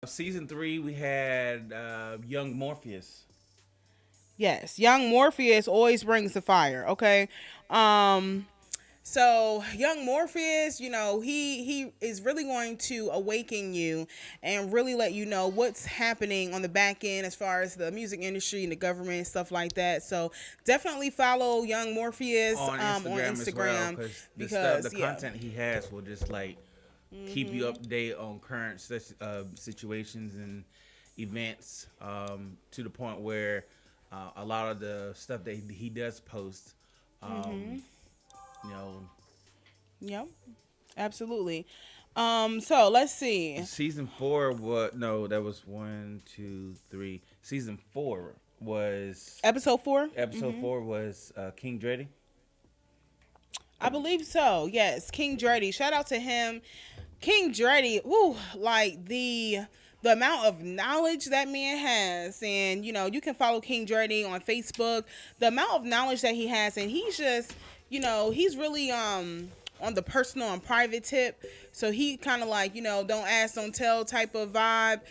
Season 3, we had young Morpheus. Yes, young Morpheus always brings the fire. Okay, um, so young Morpheus, he is really going to awaken you and really let you know what's happening on the back end as far as the music industry and the government and stuff like that. So definitely follow young Morpheus On on Instagram as well, Instagram because the because yeah. content he has will just like keep you Mhm. up to date on current situations and events, to the point where a lot of the stuff that he does post, um, Mhm. you know, Yep. Absolutely. So let's see. season 4 was no, that was one, two, three. Season 4 was Episode 4. episode 4 was King Dreddy. I believe so. Yes, King Dreddy. Shout out to him. King Dreddy. Woo, like the amount of knowledge that man has, and you can follow King Dreddy on Facebook. The amount of knowledge that he has, and he's just, he's really on the personal and private tip. So he kind of like, don't ask, don't tell type of vibe.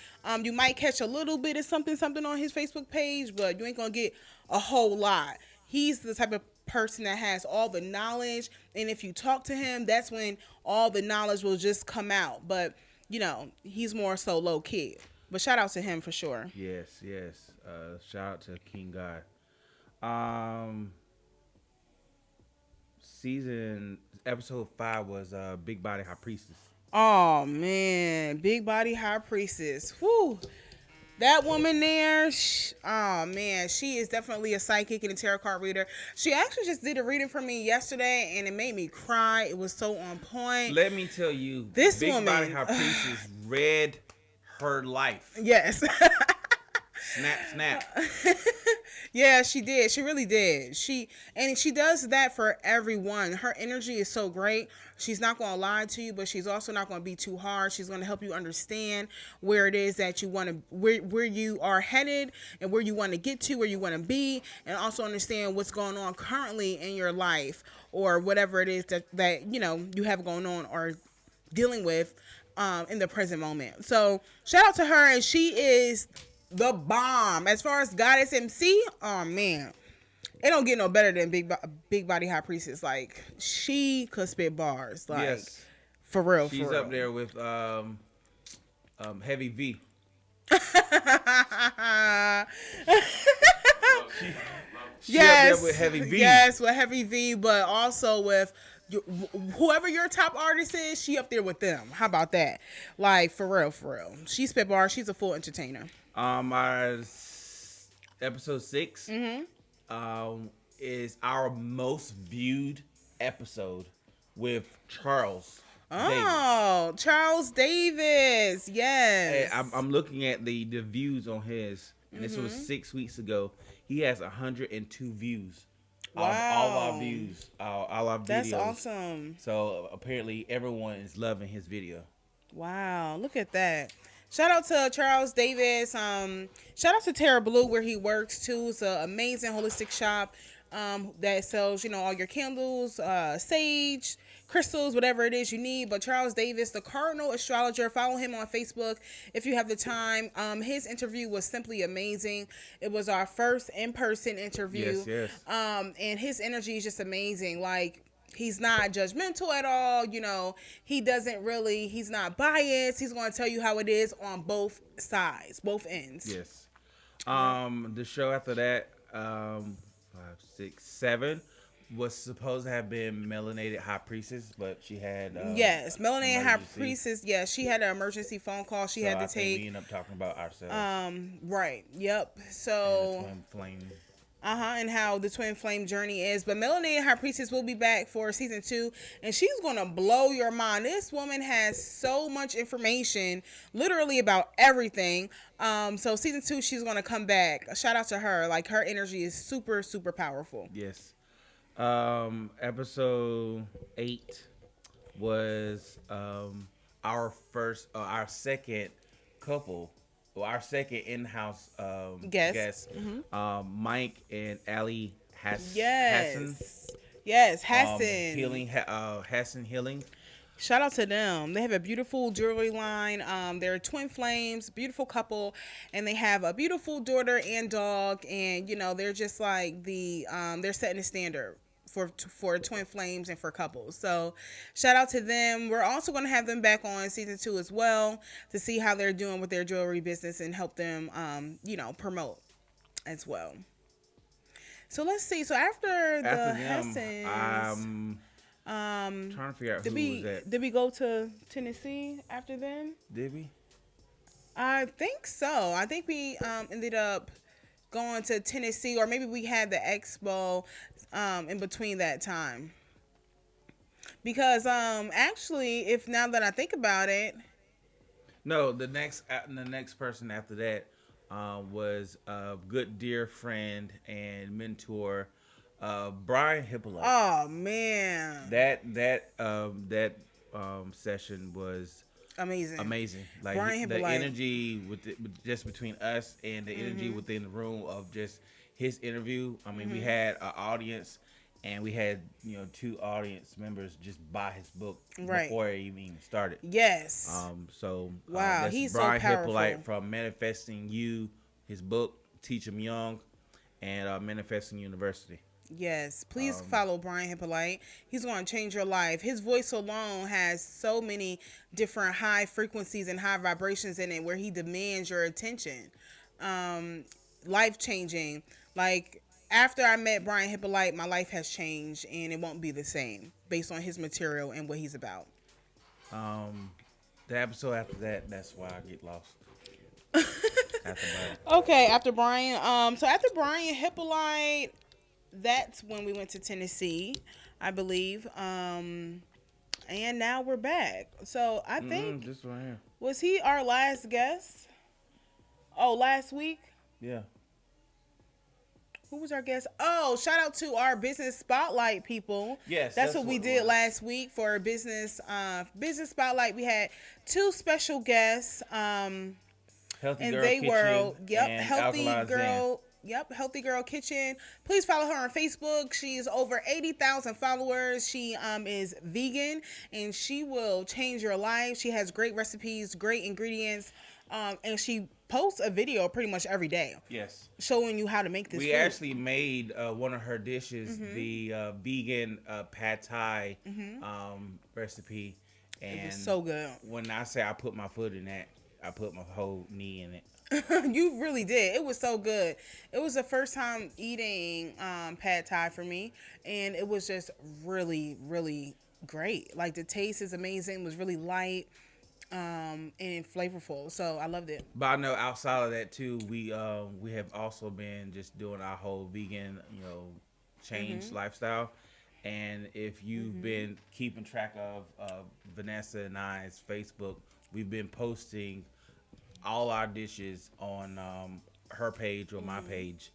You might catch a little bit of something on his Facebook page, but you ain't gonna get a whole lot. He's the type of person that has all the knowledge, and if you talk to him, that's when all the knowledge will just come out. But he's more so low key. But shout out to him for sure. Yes, yes. Shout out to King God. Um, season episode 5 was Big Body High Priestess. Oh man, big body high priestess. Whoo. That woman there, oh man, she is definitely a psychic and a tarot card reader. She actually just did a reading for me yesterday, and it made me cry. It was so on point. Let me tell you, This Big Body woman, High Priestess read her life. yes. Snap, snap. Yeah, she did. She really did. She does that for everyone. Her energy is so great. She's not going to lie to you, but she's also not going to be too hard. She's going to help you understand where it is that you want to where you are headed and where you want to get to, where you want to be, and also understand what's going on currently in your life or whatever it is that you have going on or dealing with in the present moment. So shout out to her, and she is the bomb. As far as Goddess MC, oh man, it don't get no better than Big Body High Priestess. Like she could spit bars, like Yes, for real, she's for up real. there with Heavy V. She, she up there with Yes, Heavy V. yes, with Heavy V, but also with whoever your top artist is, she up there with them. How about that? Like for real, for real. She spit bars. She's a full entertainer. Our episode 6 Mm-hmm. is our most viewed episode with Charles Davis. Oh, Charles Davis. Hey, Yes. I'm looking at the views on his, and this was Mm-hmm. 6 weeks ago. He has 102 views. All our Wow. views, all our That's videos. awesome. So apparently everyone is loving his video. Wow. Look at that. Shout out to Charles Davis. Shout out to Terra Blue where he works too. It's an amazing holistic shop that sells, all your candles, sage, crystals, whatever it is you need. But Charles Davis, the Cardinal Astrologer, follow him on Facebook if you have the time. His interview was simply amazing. It was our first in-person interview. Yes, yes. And his energy is just amazing. Like he's not judgmental at all. He's not biased. He's going to tell you how it is on both sides, both ends. Yes. Yep. The show after that, 5, 6, 7, was supposed to have been Melanated High Priestess, but she had Yes, Melanie and her emergency. priestess. Yes, she had an emergency phone call she So had I to think we take. end up talking about ourselves Right. Yep. and the So, twin flame. and how the twin flame journey is. But Melanie and her priestess will be back for season 2, and she's gonna blow your mind. This woman has so much information, literally about everything. So season 2, she's gonna come back. A shout out to her. Like her energy is super, super powerful. Yes. Episode 8 was our second couple, or our second in-house Guess. guest, Mike and Ali Hassan. Yes. Yes, Hassan. Hassan Healing. Shout out to them. They have a beautiful jewelry line. They're twin flames, beautiful couple, and they have a beautiful daughter and dog. And they're just like they're setting a standard for twin flames and for couples. So shout out to them. We're also going to have them back on season 2 as well to see how they're doing with their jewelry business and help them, promote as well. So let's see. So after After the them, Hessens, trying to figure out did who was we that. did we go to Tennessee after then? Did we? I think so. I think we ended up going to Tennessee, or maybe we had the expo in between that time. Because actually, if now that I think about it, No, the next person after that was a good dear friend and mentor, Brian Hippolyte. oh man, That session was amazing. amazing. Like Brian the Hippolyte. energy with just between us and the energy within the room of just his interview. I mean, we had an audience, and we had 2 audience members just buy his book Right. before it even started. Yes. So Wow, that's he's so Brian powerful. Hippolyte from Manifesting You, his book Teach 'em Young, and Manifesting University. Yes, please Um, follow Brian Hippolyte. He's going to change your life. His voice alone has so many different high frequencies and high vibrations in it where he demands your attention. Life changing. Like, after I met Brian Hippolyte, my life has changed and it won't be the same based on his material and what he's about. um, the episode after that, that's why I get lost. After that. Okay, after Brian, so after Brian Hippolyte, that's when we went to Tennessee, I believe. And now we're back. So I think, This one here. was he our last guest? Oh, last week? Yeah. Who was our guest? Oh, shout out to our business spotlight people. Yes, that's what we it did was. last week for business spotlight. We had 2 special guests. Healthy And Girl they Kitchen were and healthy Alkaline Zen. girl. Yep, Healthy Girl Kitchen. Please follow her on Facebook. She's over 80,000 followers. She is vegan and she will change your life. She has great recipes, great ingredients, and she posts a video pretty much every day Yes. showing you how to make this We food. actually made one of her dishes, the vegan pad thai recipe. And It was so good. when I say I put my foot in that, I put my whole knee in it. You really did. It was so good. It was the first time eating pad thai for me, and it was just really, really great. Like, the taste is amazing. It was really light and flavorful, so I loved it. But I know outside of that too, we have also been just doing our whole vegan, change lifestyle. And if you've been keeping track of Vanessa and I's Facebook, we've been posting all our dishes on her page or my page,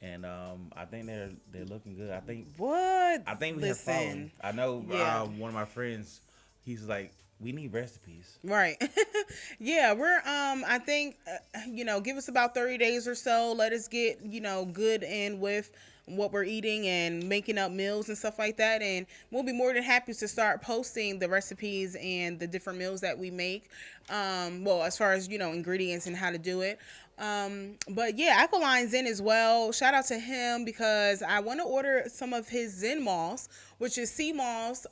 and I think they're looking good. What? I think we Listen. have following. I know Yeah. one of my friends. He's like, we need recipes. Right. Yeah, we're I think give us about 30 days or so. Let us get, good in with what we're eating and making up meals and stuff like that, and we'll be more than happy to start posting the recipes and the different meals that we make. Well, as far as, ingredients and how to do it. But yeah, Alkaline Zen as well. Shout out to him because I want to order some of his Zen moss, which is sea moss,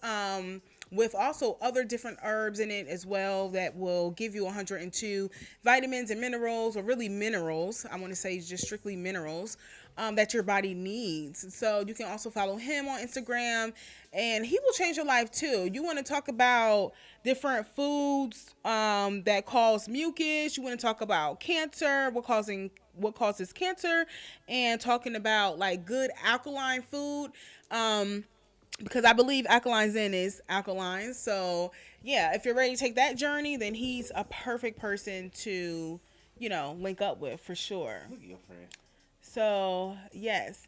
with also other different herbs in it as well that will give you 102 vitamins and minerals, or really minerals. I want to say just strictly minerals that your body needs. So you can also follow him on Instagram, and he will change your life too. You want to talk about different foods that cause mucus. You want to talk about cancer, what causes cancer, and talking about like good alkaline food. Because I believe Alkaline Zen is alkaline. So, yeah, if you're ready to take that journey, then he's a perfect person to, link up with for sure. Look at your friend. So, yes.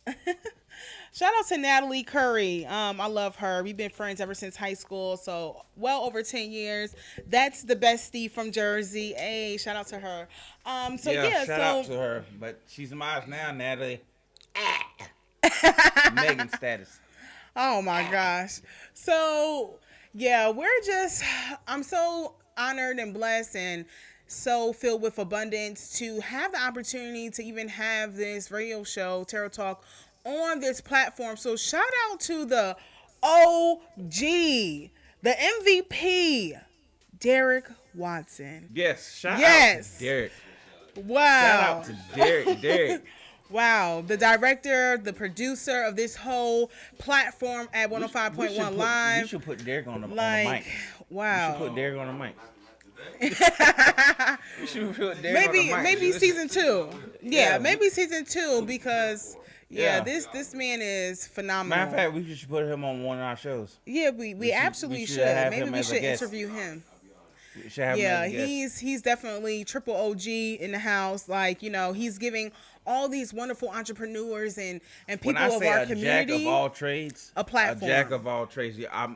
Shout out to Natalie Curry. I love her. We've been friends ever since high school, so well over 10 years. That's the bestie from Jersey. Hey, shout out to her. Shout out to her. But she's mine now, Natalie. Megan status. Oh my gosh. So, Yeah, we're just, I'm so honored and blessed and so filled with abundance to have the opportunity to even have this radio show, Tarot Talk, on this platform. So shout out to the OG, the MVP, Derek Watson. Yes, shout out to Yes. Derek. Shout out Wow. to Derek. Derek. Wow, the director, the producer of this whole platform at We should 105.1 put we Live. should put Derek on the Like, mic. We should put wow. Derek on the mic. We should put Derek on the Maybe mic. season two. Yeah, Yeah. maybe season two because yeah, Yeah. this man is Matter of phenomenal. fact, we should put him on one of our shows. Yeah, we absolutely we should should. have Maybe him we as a should guest. interview him. We should have him Yeah, as a guest. he's definitely triple OG in the house. Like, he's giving all these wonderful entrepreneurs and When people I of say our a jack community of all trades, a platform. A jack of all trades. Yeah,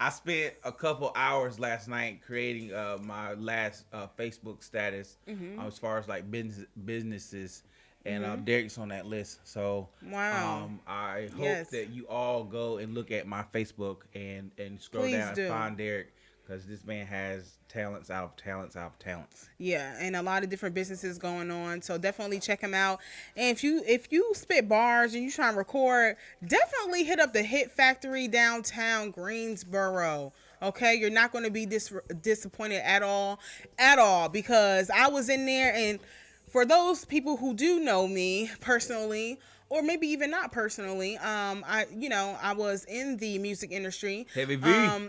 I spent a couple hours last night creating my last Facebook status as far as like businesses, and Derek's on that list. So Wow. I hope Yes. that you all go and look at my Facebook and scroll Please down do. and find Derek, because this man has talents out of talents out of talents. Yeah, and a lot of different businesses going on. So definitely check him out. And if you spit bars and you try and record, definitely hit up the Hit Factory downtown Greensboro. Okay, you're not going to be disappointed at all, because I was in there, and for those people who do know me personally, or maybe even not personally, I was in the music industry. Heavy V.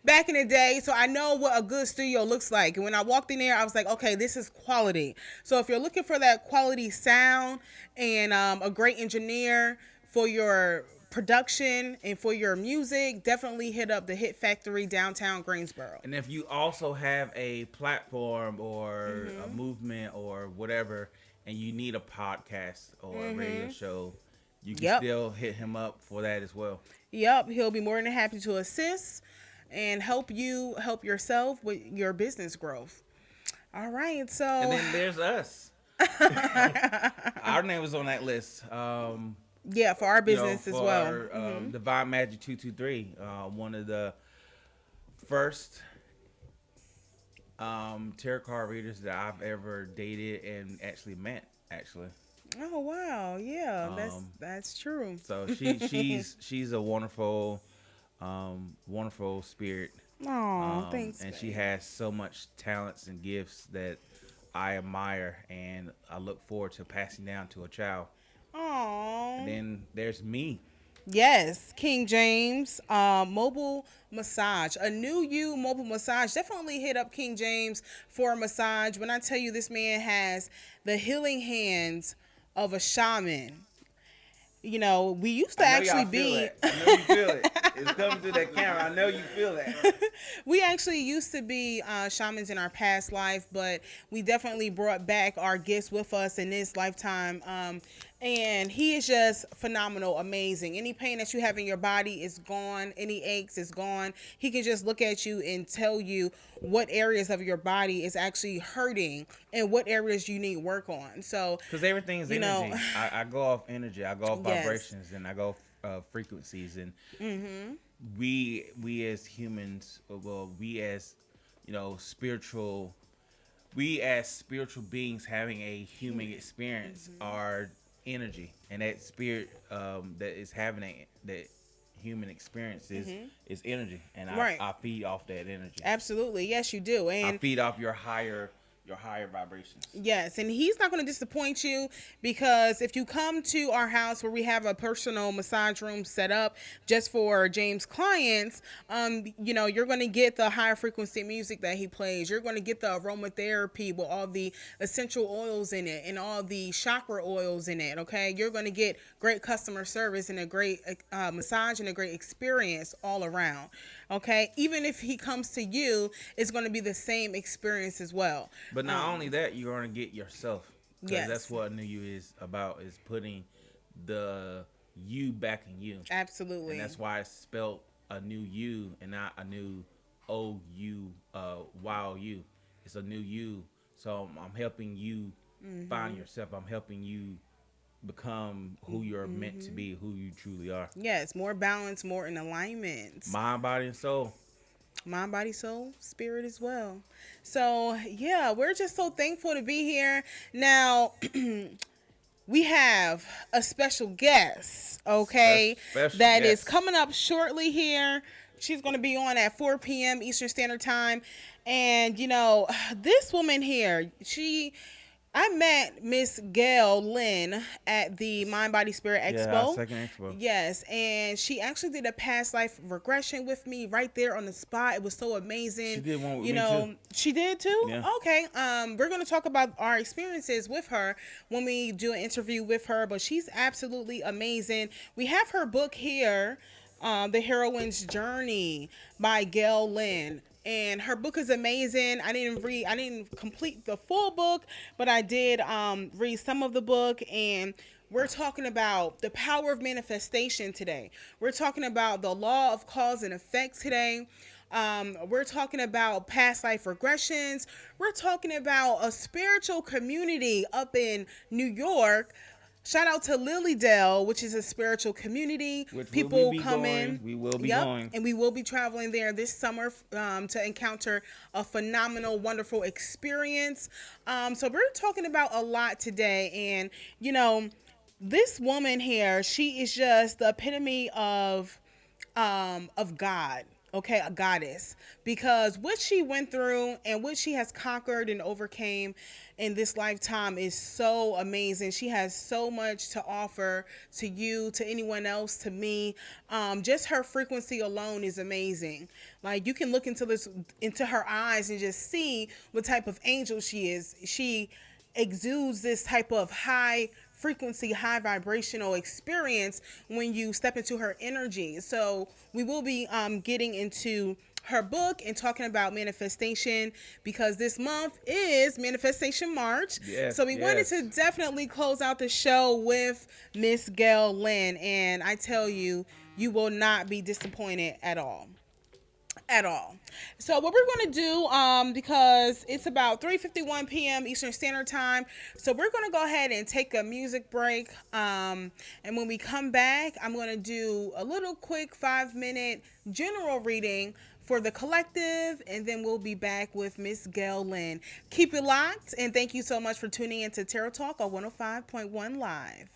Back in the day, so I know what a good studio looks like. And when I walked in there, I was like, okay, this is quality. So if you're looking for that quality sound and a great engineer for your production and for your music, definitely hit up the Hit Factory downtown Greensboro. And if you also have a platform or a movement or whatever, and you need a podcast or a radio show, you can still hit him up for that as well. Yep, he'll be more than happy to assist and help yourself with your business growth. All right, so And then there's us. Our name was on that list. yeah, for our business as for well. Divine Magic 223, one of the first tarot card readers that I've ever dated and actually met. Actually, Oh wow, yeah, that's true. so she's a wonderful, wonderful spirit. Oh, thanks. And she babe. has so much talents and gifts that I admire, and I look forward to passing down to a child. Aw. And then there's me. Yes, King James, mobile massage, a new you mobile massage. Definitely hit up King James for a massage. When I tell you this man has the healing hands of a shaman. We used to I know actually y'all feel be. that. I know you feel it. It's coming through that camera. I know you feel that. We actually used to be shamans in our past life, but we definitely brought back our gifts with us in this lifetime. And he is just phenomenal, amazing. Any pain that you have in your body is gone. Any aches is gone. He can just look at you and tell you what areas of your body is actually hurting and what areas you need work on. So, Because everything is energy. I go off energy. I go off Yes. vibrations, and I go off frequencies. And we as humans, well, we as spiritual, we as spiritual beings having a human experience are energy, and that spirit that is having that human experience is energy, and Right. I feed off that energy. absolutely, yes, you do. I And feed off your higher vibrations. yes, and he's not going to disappoint you, because if you come to our house where we have a personal massage room set up just for James clients, you're going to get the higher frequency music that he plays. You're going to get the aromatherapy with all the essential oils in it and all the chakra oils in it. Okay, you're going to get great customer service and a great massage and a great experience all around. Okay, even if he comes to you, it's going to be the same experience as well. But not only that, you're going to get yourself. Because Yes. that's what a new you is about, is putting the you back in you. Absolutely. And that's why it's spelled a new you and not a new O-U, Y-O-U. It's a new you. So I'm helping you find yourself. I'm helping you become who you're meant to be, who you truly are. Yes, more balance, more in alignment. Mind, body, and soul. Mind, body, soul, spirit as well. So, yeah, we're just so thankful to be here. Now, we have a special guest, okay, Special that is guest. coming up shortly here. She's going to be on at 4 p.m. Eastern Standard Time. And, this woman here, I met Miss Gail Lynn at the Mind Body Spirit Yeah, our Expo. second expo. Yes, and she actually did a past life regression with me right there on the spot. It was so amazing. She did one with me too. She did too? Yeah. Okay. We're gonna talk about our experiences with her when we do an interview with her, but she's absolutely amazing. We have her book here, The Heroine's Journey by Gail Lynn. And her book is amazing. I didn't complete the full book, but I did read some of the book. And we're talking about the power of manifestation today. We're talking about the law of cause and effect today. We're talking about past life regressions. We're talking about a spiritual community up in New York. Shout out to Lilydale, which is a spiritual community. Which People will we be come going? in. We will be Yep, going. and we will be traveling there this summer to encounter a phenomenal, wonderful experience. So we're talking about a lot today, and this woman here, she is just the epitome of God. Okay, a goddess, because what she went through and what she has conquered and overcame in this lifetime is so amazing. She has so much to offer to you, to anyone else, to me. Just her frequency alone is amazing. Like, you can look into her eyes and just see what type of angel she is. She exudes this type of high frequency, high vibrational experience when you step into her energy. So we will be getting into her book and talking about manifestation, because this month is Manifestation March. Yes, So we wanted yes. to definitely close out the show with Miss Gail Lynn, and I tell you, you will not be disappointed at all. At all. So what we're going to do, because it's about 3:51 p.m. Eastern Standard Time, so we're going to go ahead and take a music break. And when we come back, I'm going to do a little quick 5-minute general reading for the collective, and then we'll be back with Miss Gail Lynn. Keep it locked, and thank you so much for tuning into Tarot Talk on 105.1 Live.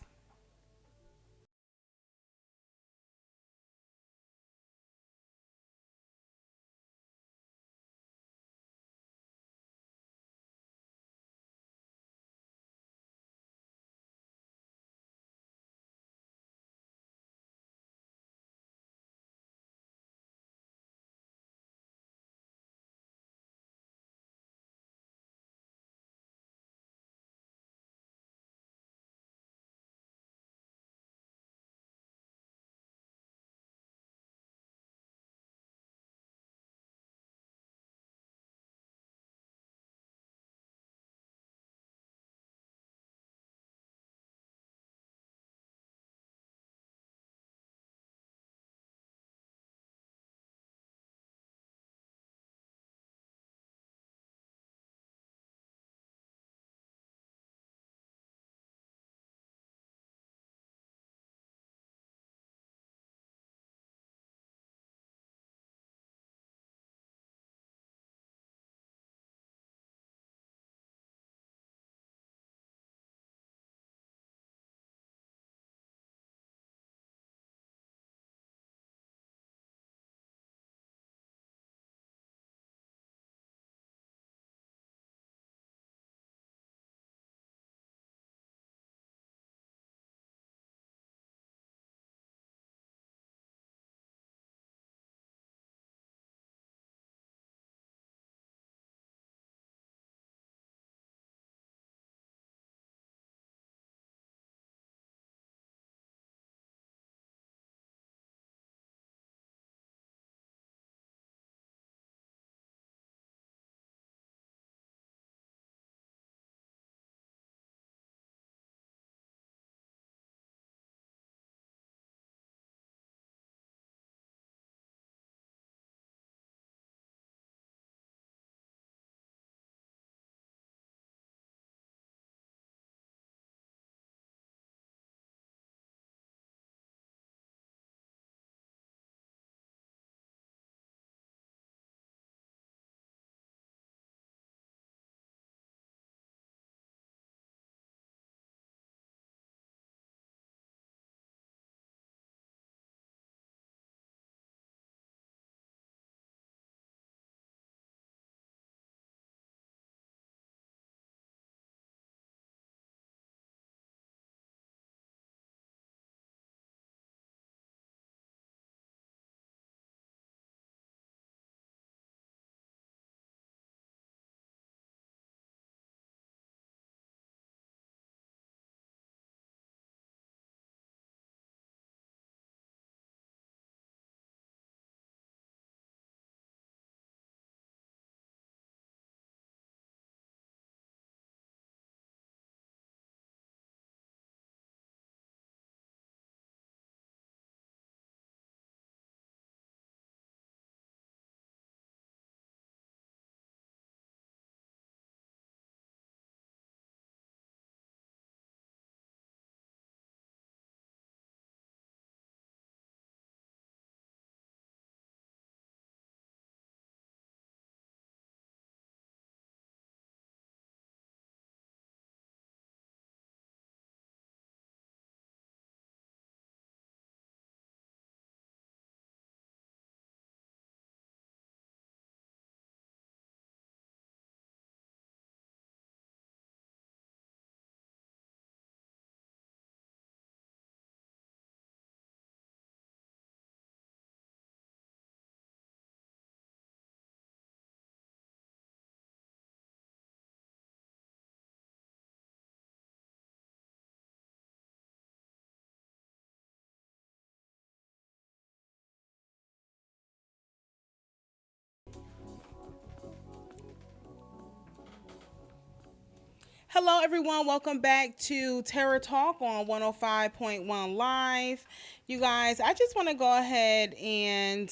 Hello, everyone. Welcome back to Terror Talk on 105.1 Live. You guys, I just want to go ahead and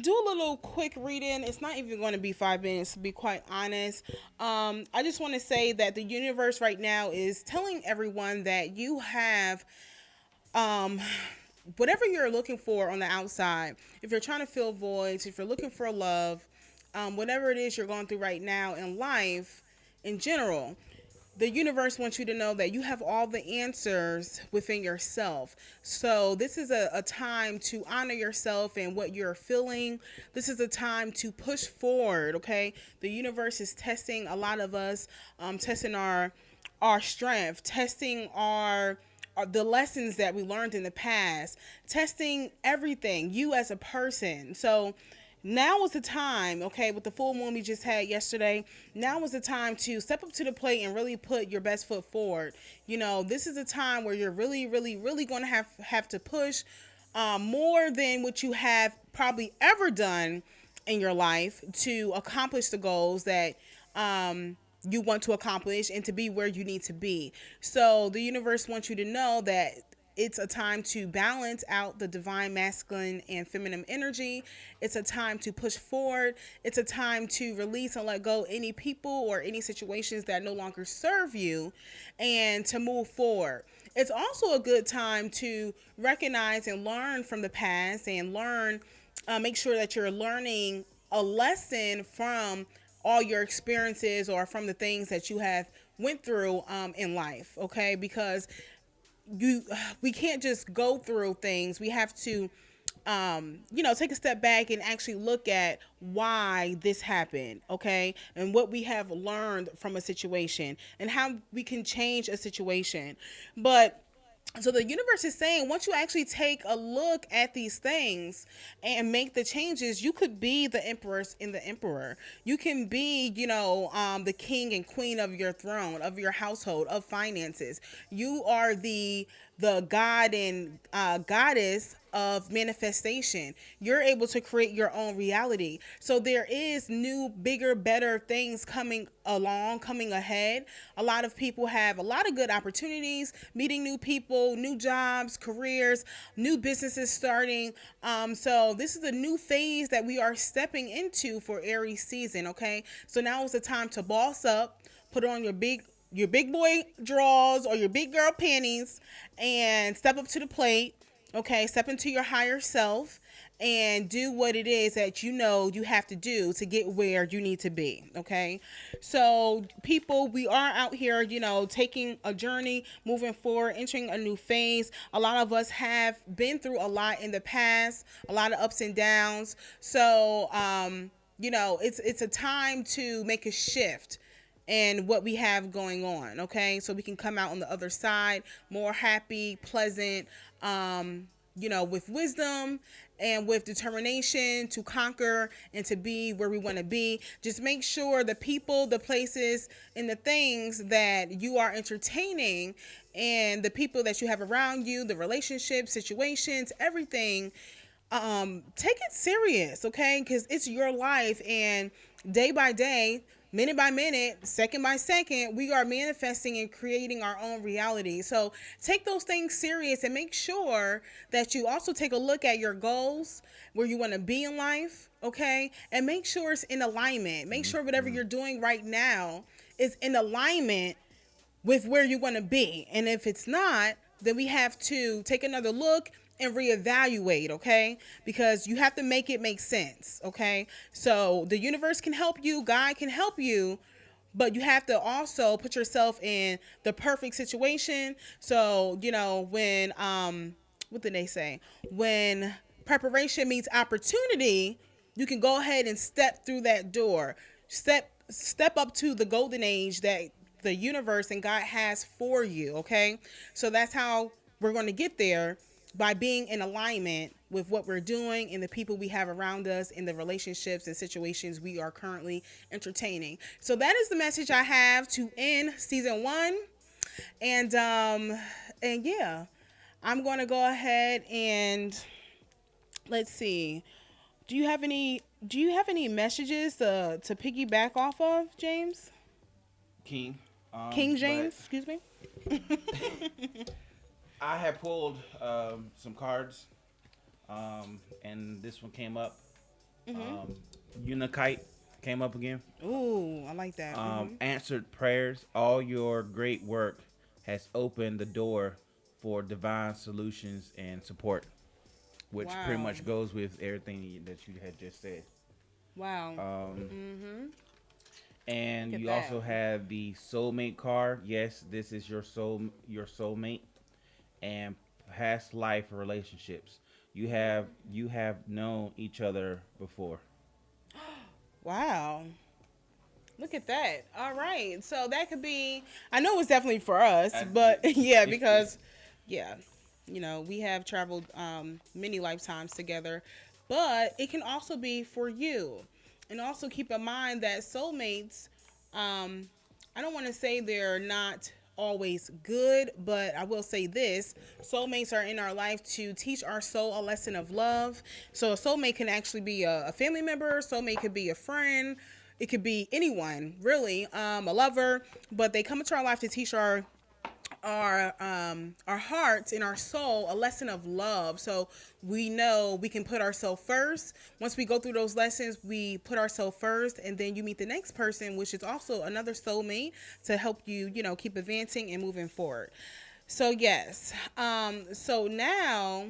do a little quick reading. It's not even going to be 5 minutes, to be quite honest. I just want to say that the universe right now is telling everyone that you have um, whatever you're looking for on the outside. If you're trying to fill voids, if you're looking for love, whatever it is you're going through right now in life in general, the universe wants you to know that you have all the answers within yourself. So this is a time to honor yourself and what you're feeling. This is a time to push forward. Okay, the universe is testing a lot of us, testing our strength, testing our the lessons that we learned in the past, testing everything, you as a person. So now is the time, okay, with the full moon we just had yesterday. Now is the time to step up to the plate and really put your best foot forward. You know, this is a time where you're really, really, really going to have to push more than what you have probably ever done in your life to accomplish the goals that you want to accomplish and to be where you need to be. So the universe wants you to know that it's a time to balance out the divine masculine and feminine energy. It's a time to push forward. It's a time to release and let go any people or any situations that no longer serve you and to move forward. It's also a good time to recognize and learn from the past and make sure that you're learning a lesson from all your experiences or from the things that you have went through in life, okay? Because you we can't just go through things. We have to take a step back and actually look at why this happened, okay? And what we have learned from a situation and how we can change a situation. But so the universe is saying once you actually take a look at these things and make the changes, you could be the empress and the emperor. You can be, the king and queen of your throne, of your household, of finances. You are the god and goddess of manifestation. You're able to create your own reality. So there is new, bigger, better things coming along, coming ahead. A lot of people have a lot of good opportunities, meeting new people, new jobs, careers, new businesses starting. So this is a new phase that we are stepping into for Aries season. Okay, so now is the time to boss up, put on your big boy drawers or your big girl panties and step up to the plate. Okay, step into your higher self and do what it is that you know you have to do to get where you need to be. Okay, so people, we are out here, taking a journey, moving forward, entering a new phase. A lot of us have been through a lot in the past, a lot of ups and downs. So, it's a time to make a shift and what we have going on, okay? So we can come out on the other side more happy, pleasant, with wisdom and with determination to conquer and to be where we want to be. Just make sure the people, the places, and the things that you are entertaining and the people that you have around you, the relationships, situations, everything, take it serious, okay? Because it's your life, and day by day, minute by minute, second by second, we are manifesting and creating our own reality. So take those things serious and make sure that you also take a look at your goals, where you want to be in life, okay? And make sure it's in alignment. Make sure whatever you're doing right now is in alignment with where you want to be. And if it's not, then we have to take another look and reevaluate, okay? Because you have to make it make sense, okay? So the universe can help you, God can help you, but you have to also put yourself in the perfect situation. So, when what did they say? When preparation meets opportunity, you can go ahead and step through that door. Step up to the golden age that the universe and God has for you, okay? So that's how we're going to get there, by being in alignment with what we're doing and the people we have around us and the relationships and situations we are currently entertaining. So that is the message I have to end season 1. And yeah, I'm going to go ahead and let's see. Do you have any messages to piggyback off of, James? King. King But James, excuse me. I had pulled some cards, and this one came up. Um, Unikite came up again. Ooh, I like that. Answered prayers. All your great work has opened the door for divine solutions and support, which pretty Wow. much goes with everything that you had just said. Wow. Um, Mm-hmm. Look and at you that. also have the soulmate card. Yes, this is your soulmate, and past life relationships. You have known each other before. Wow. Look at that. All right. So that could be, I know it's definitely for us, but yeah, because, yeah, we have traveled many lifetimes together, but it can also be for you. And also keep in mind that soulmates, um, I don't want to say they're not always good, but I will say this: soulmates are in our life to teach our soul a lesson of love. So a soulmate can actually be a family member, soulmate could be a friend, it could be anyone, really, a lover, but they come into our life to teach our hearts and our soul a lesson of love. So we know we can put ourselves first. Once we go through those lessons, we put ourselves first, and then you meet the next person, which is also another soulmate, to help you, keep advancing and moving forward. So yes, so now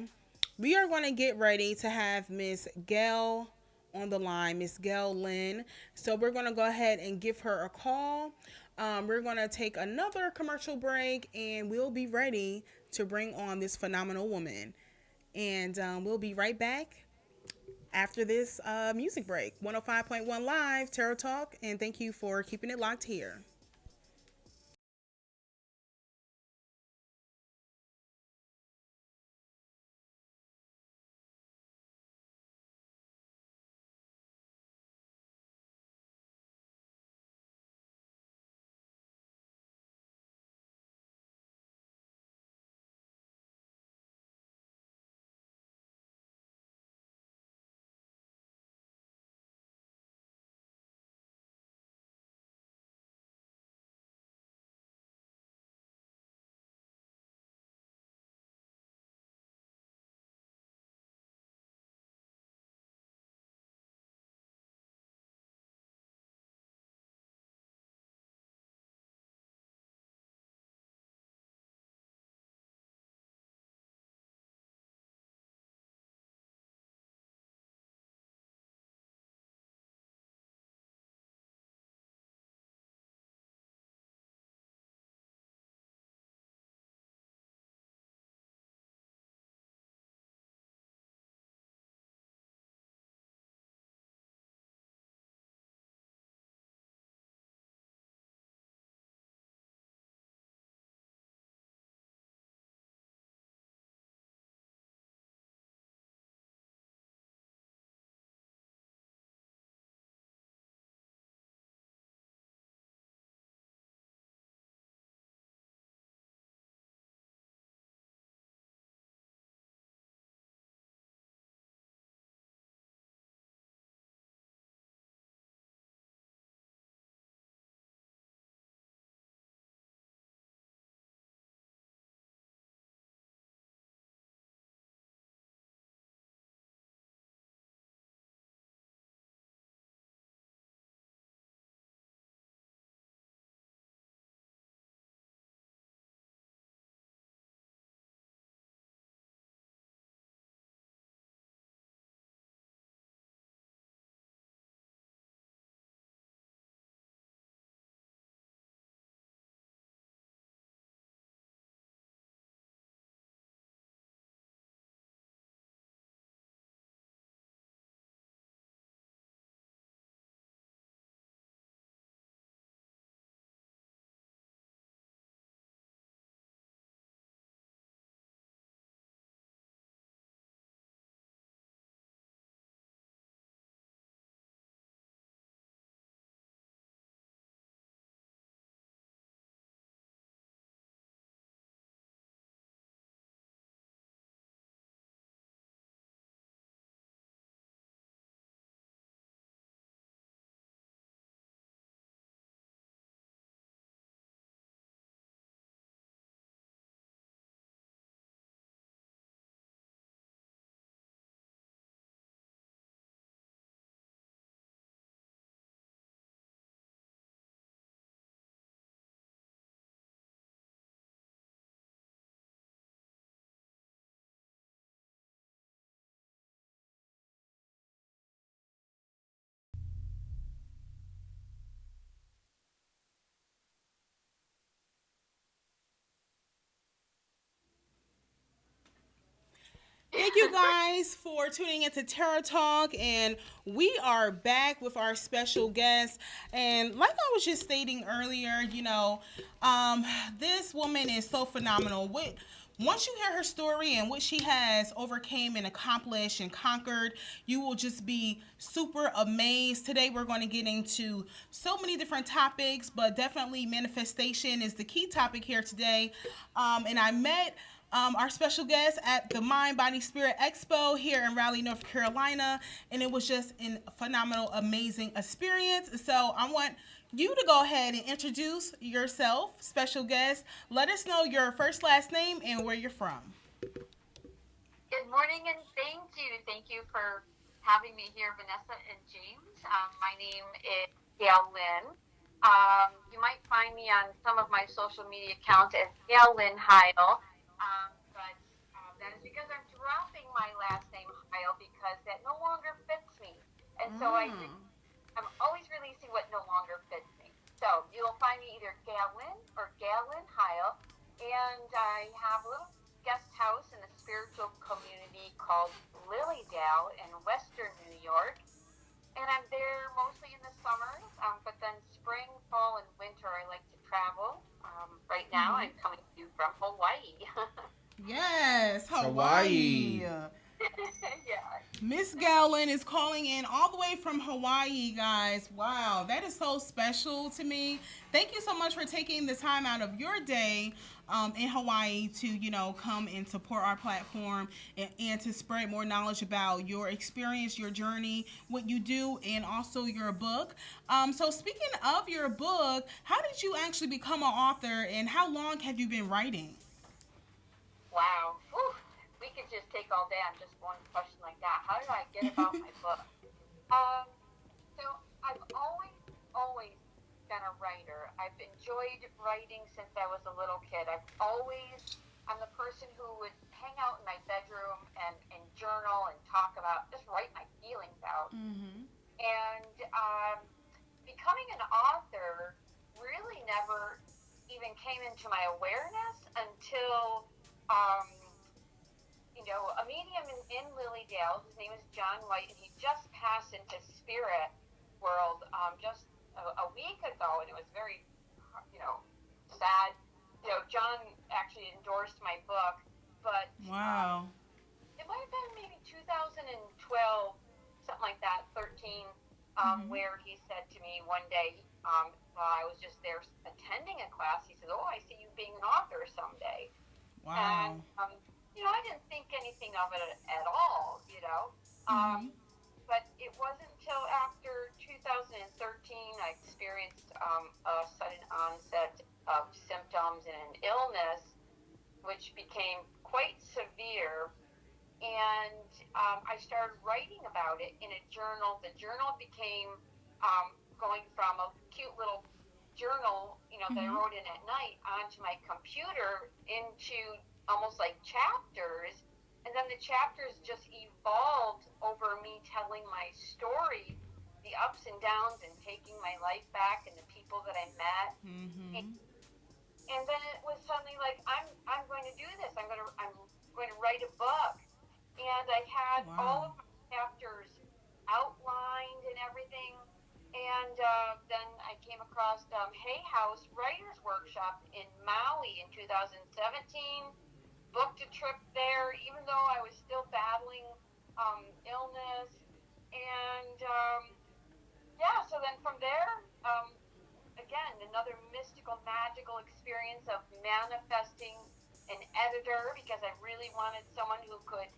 we are going to get ready to have Miss Gail on the line, Miss Gail Lynn. So we're going to go ahead and give her a call. We're going to take another commercial break, and we'll be ready to bring on this phenomenal woman. And we'll be right back after this music break. 105.1 Live, Tarot Talk, and thank you for keeping it locked here. Thank you guys for tuning into Terra Talk, and we are back with our special guest. And like I was just stating earlier, um, this woman is so phenomenal. Once you hear her story and what she has overcame and accomplished and conquered, you will just be super amazed. Today we're going to get into so many different topics, but definitely manifestation is the key topic here today. And I met our special guest at the Mind, Body, Spirit Expo here in Raleigh, North Carolina, and it was just a phenomenal, amazing experience. So I want you to go ahead and introduce yourself, special guest. Let us know your first, last name, and where you're from. Good morning and thank you. Thank you for having me here, Vanessa and James. My name is Gail Lynn. You might find me on some of my social media accounts as Gail Lynn Heil, but that is because I'm dropping my last name Heil because that no longer fits me. And so Mm. I'm always releasing what no longer fits me. So you'll find me either Galen or Galen Heil, and I have a little guest house in a spiritual community called Lilydale in Western New York, and I'm there mostly in the summers. But then spring, fall, and winter I like to travel. Right now Mm-hmm. I'm coming to you from Hawaii. Yes, Hawaii. Hawaii. Yeah. Miss Gowlin is calling in all the way from Hawaii, guys. Wow, that is so special to me. Thank you so much for taking the time out of your day in Hawaii to, come and support our platform and to spread more knowledge about your experience, your journey, what you do, and also your book. So, speaking of your book, how did you actually become an author and how long have you been writing? Wow. Whew. We could just take all day on just one question like that. How did I get about my book? Um, so I've always been a writer. I've enjoyed writing since I was a little kid. I'm the person who would hang out in my bedroom and journal and talk about, just write my feelings out. Mm-hmm. And becoming an author really never even came into my awareness until um, a medium in Lilydale. His name is John White, and he just passed into spirit world just a week ago, and it was very, you know, sad. John actually endorsed my book, but Wow. it might have been maybe 2012, something like that, 13, Mm-hmm. where he said to me one day, while I was just there attending a class, he said, "Oh, I see you being an author someday." And Wow. I didn't think anything of it at all. Mm-hmm. Um, but it wasn't until after 2013 I experienced a sudden onset of symptoms and an illness, which became quite severe. And I started writing about it in a journal. The journal became going from a cute little journal, that I Mm-hmm. wrote in at night onto my computer into almost like chapters. And then the chapters just evolved over me telling my story, the ups and downs, and taking my life back and the people that I met. And, Mm-hmm. and then it was suddenly like I'm going to do this. I'm going to write a book, and I had Wow. all of my chapters outlined and everything. And then I came across Hay House Writers Workshop in Maui in 2017. Booked a trip there, even though I was still battling illness. And yeah, so then from there, again, another mystical, magical experience of manifesting an editor because I really wanted someone who could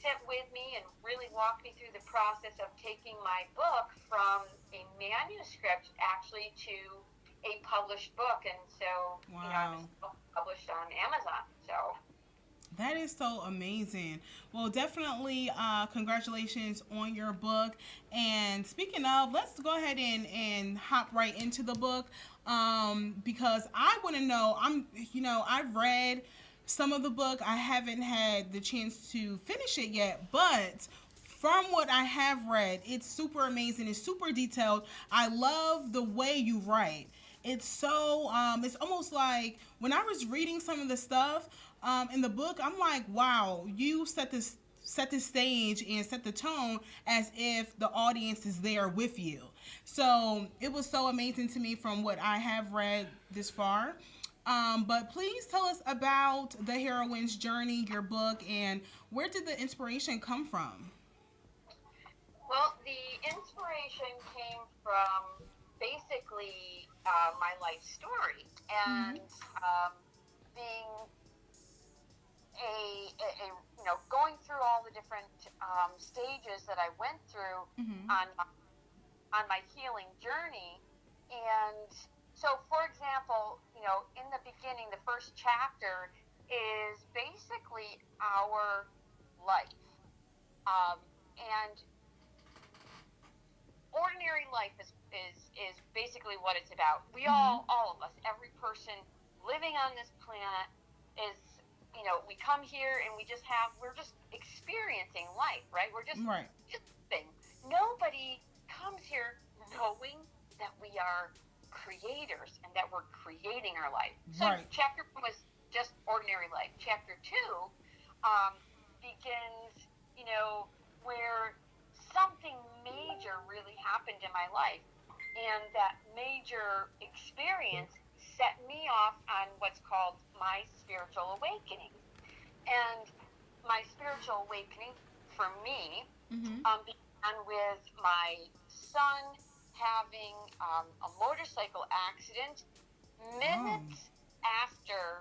sit with me and really walk me through the process of taking my book from a manuscript actually to a published book. And so, I'm Wow. still published on Amazon. So, That is so amazing. Well, definitely, congratulations on your book. And speaking of, let's go ahead and hop right into the book because I want to know. I've read some of the book. I haven't had the chance to finish it yet, but from what I have read, it's super amazing. It's super detailed. I love the way you write. It's so it's almost like when I was reading some of the stuff in the book, I'm like, wow, you set the stage and set the tone as if the audience is there with you. So it was so amazing to me from what I have read this far. But please tell us about the heroine's journey, your book, and where did the inspiration come from? Well, the inspiration came from basically my life story Mm-hmm. and being going through all the different stages that I went through Mm-hmm. on my healing journey. And so, for example, in the beginning, the first chapter is basically our life. And ordinary life is basically what it's about. We Mm-hmm. all of us, every person living on this planet is, we come here and we're just experiencing life, right? We're Right. just living. Nobody comes here knowing that we are creators and that we're creating our life. So Right. chapter 1 was just ordinary life. Chapter 2 um, begins, where something major really happened in my life. And that major experience set me off on what's called my spiritual awakening. And my spiritual awakening for me Mm-hmm. began with my son having a motorcycle accident Oh. minutes after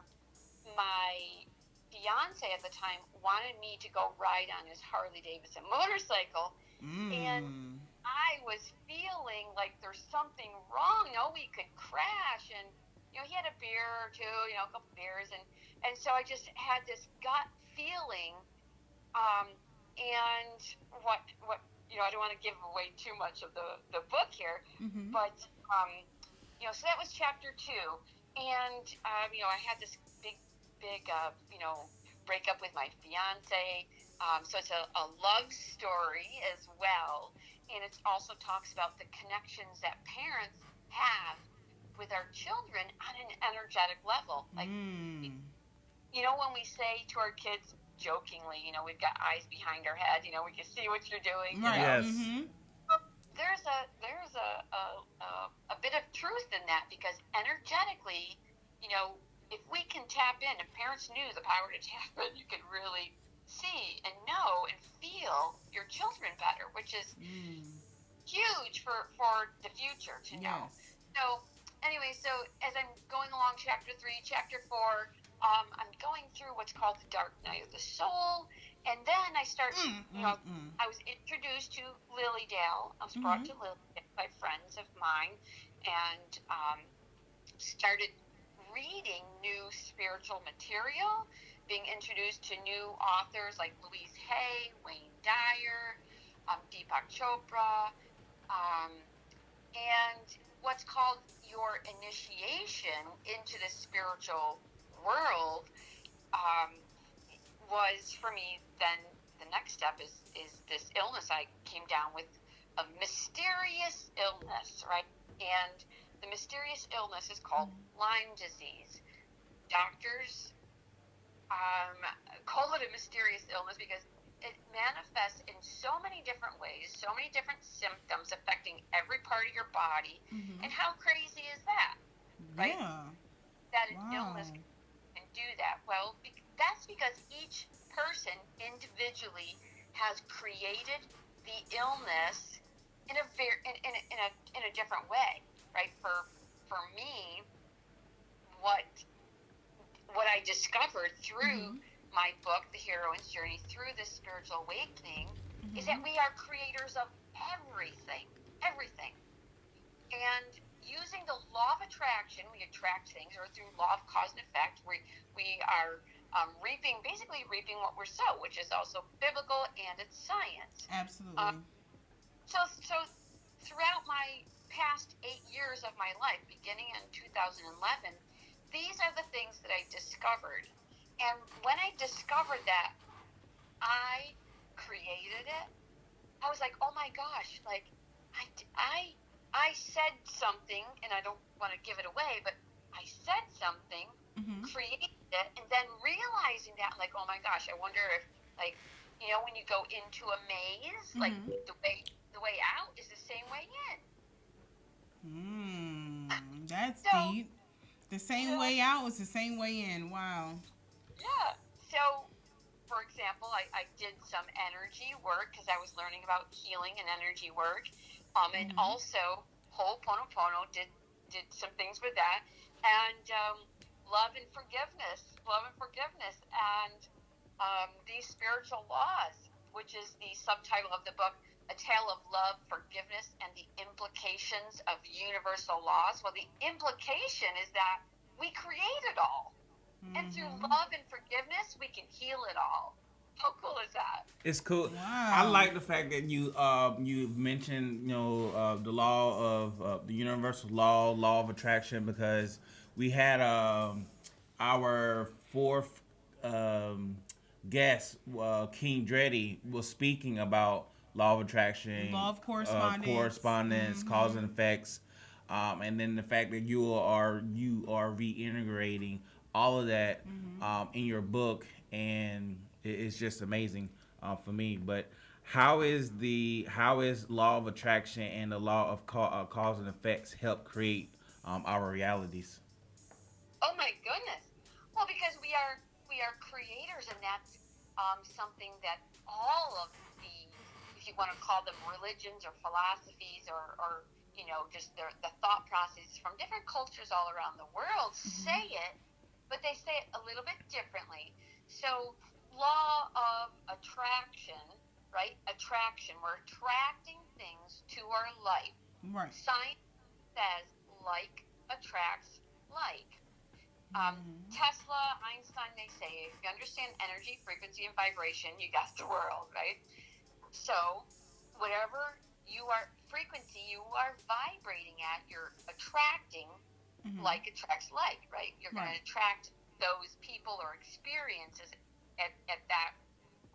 my fiance at the time wanted me to go ride on his Harley Davidson motorcycle. And Mm. I was feeling like there's something wrong. We could crash. And, he had a beer or two, a couple beers. And so I just had this gut feeling. Um, and I don't want to give away too much of the book here, Mm-hmm. but, so that was chapter 2. And, I had this big, breakup with my fiance. So it's a love story as well. And it also talks about the connections that parents have with our children on an energetic level. Like, Mm. when we say to our kids jokingly, we've got eyes behind our head, we can see what you're doing. Right. Yes. Mm-hmm. Well, there's a bit of truth in that because energetically, you know, if we can tap in, if parents knew the power to tap in, you could really see and know and feel your children better, which is Mm. huge for the future to know. Yes. So anyway, so as I'm going along chapter 3, chapter 4, I'm going through what's called the dark night of the soul, and then I start, Mm. you know, Mm. I was introduced to Lily Dale. I was brought Mm. to Lily Dale by friends of mine, and started reading new spiritual material, being introduced to new authors like Louise Hay, Wayne Dyer, Deepak Chopra, um, and what's called your initiation into the spiritual world um, was for me then the next step is this illness I came down with, a mysterious illness, right? And the mysterious illness is called Lyme disease. Doctors um, call it a mysterious illness because it manifests in so many different ways, so many different symptoms affecting every part of your body. Mm-hmm. And how crazy is that, right? Yeah. That an Wow. illness can do that. Well, that's because each person individually has created the illness in a very in a different way, right? For me, what I discovered through Mm-hmm. my book, The Heroine's Journey Through the Spiritual Awakening, is Mm-hmm. that we are creators of everything, everything. And using the law of attraction, we attract things, or through law of cause and effect, we are basically reaping what we're sow, which is also biblical and it's science. Um, Absolutely. so throughout my past 8 years of my life, beginning in 2011, these are the things that I discovered. And when I discovered that I created it, I was like, oh my gosh, like I I said something, and I don't want to give it away, but I said something, Mm-hmm. created it, and then realizing that, like, oh my gosh, I wonder if, like, when you go into a maze, like Mm-hmm. the way out is the same way in. That's So, deep. The same so way out was the same way in. Wow. yeah. So, for example, I did some energy work because I was learning about healing and energy work, and Mm-hmm. also Ho'oponopono did some things with that, and love and forgiveness, and these spiritual laws, which is the subtitle of the book, A Tale of Love, Forgiveness, and the Implications of Universal Laws. Well, the implication is that we create it all. And through Mm-hmm. love and forgiveness, we can heal it all. How cool is that? It's cool. I Wow. like the fact that you mentioned the law of the universal law of attraction, because we had our fourth um, guest, King Dreddy, was speaking about law of attraction, Love correspondence. correspondence, cause and Mm-hmm. effects, and then the fact that you are reintegrating all of that Mm-hmm. in your book, and it's just amazing for me. But how is law of attraction and the law of cause and effects help create our realities? Oh my goodness. Well, because we are creators, and that's something that all of the, if you want to call them religions or philosophies, or just the thought processes from different cultures all around the world Mm-hmm. say it, but they say it a little bit differently. So, law of attraction, right? Attraction. We're attracting things to our life. Right. Science says like attracts like. Mm-hmm. Tesla, Einstein, they say if you understand energy, frequency, and vibration, you got the world, right? So, whatever you are frequency you are vibrating at, you're attracting. Mm-hmm. Like attracts like, right? You're going Right. to attract those people or experiences at that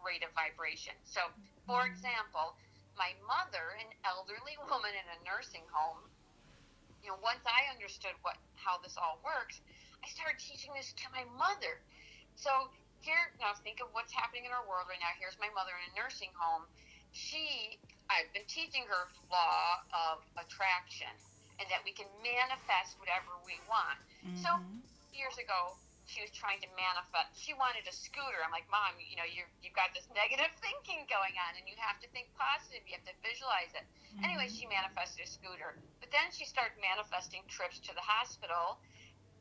rate of vibration. So, for Mm-hmm. example, my mother, an elderly woman in a nursing home, once I understood how this all works, I started teaching this to my mother. So here now, think of what's happening in our world right now. Here's my mother in a nursing home. I've been teaching her law of attraction, and that we can manifest whatever we want. So Mm-hmm. years ago, she was trying to manifest. She wanted a scooter. I'm like, Mom, you've got this negative thinking going on, and you have to think positive. You have to visualize it. Anyway, Mm-hmm. she manifested a scooter, but then she started manifesting trips to the hospital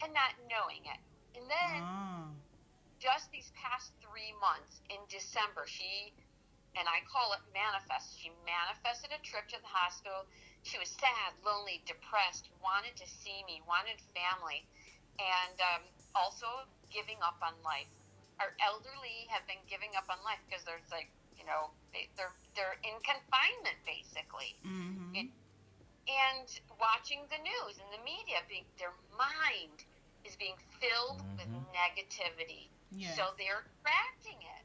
and not knowing it. And then Ah. just these past 3 months in December, and I call it manifest. She manifested a trip to the hospital. She was sad, lonely, depressed, wanted to see me, wanted family, and also giving up on life. Our elderly have been giving up on life because there's like, they're in confinement basically. Mm-hmm. And watching the news and the media, their mind is being filled with Mm-hmm. negativity. Yes. So they're attracting it.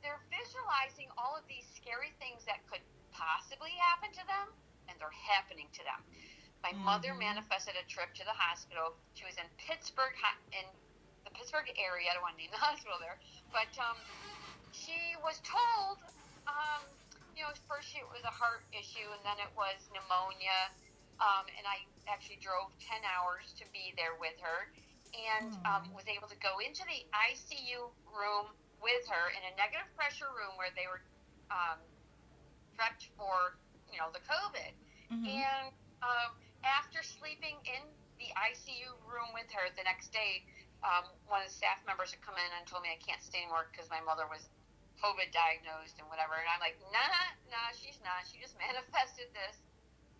They're visualizing all of these scary things that could possibly happen to them, and they're happening to them. My mother Mm-hmm. manifested a trip to the hospital. She was in Pittsburgh, in the Pittsburgh area. I don't want to name the hospital there, but she was told, first it was a heart issue, and then it was pneumonia. And I actually drove 10 hours to be there with her, and Oh. was able to go into the ICU room with her in a negative pressure room where they were um, prepped for, the COVID. Mm-hmm. And after sleeping in the ICU room with her the next day, one of the staff members had come in and told me I can't stay anymore because my mother was COVID diagnosed and whatever. And I'm like, nah, nah, she's not. She just manifested this.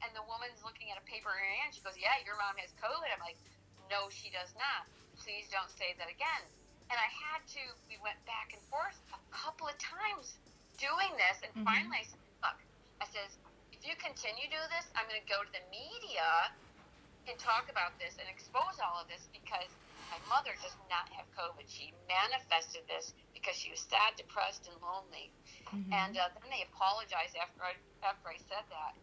And the woman's looking at a paper in her hand. She goes, yeah, your mom has COVID. I'm like, no, she does not. Please don't say that again. And we went back and forth a couple of times doing this. And Mm-hmm. finally I said, look, I says, if you continue to do this, I'm going to go to the media and talk about this and expose all of this, because my mother does not have COVID. She manifested this because she was sad, depressed, and lonely. Mm-hmm. And then they apologized after I said that.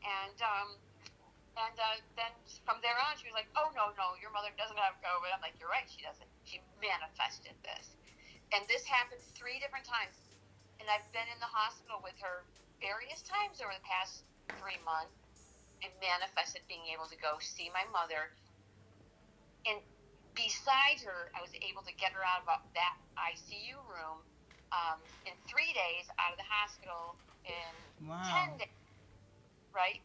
And then from there on, she was like, "Oh no, no, your mother doesn't have COVID." I'm like, "You're right, she doesn't. She manifested this." And this happened 3 different times. And I've been in the hospital with her various times over the past 3 months and manifested being able to go see my mother. And beside her, I was able to get her out of that ICU room in 3 days, out of the hospital in Wow. 10 days, right?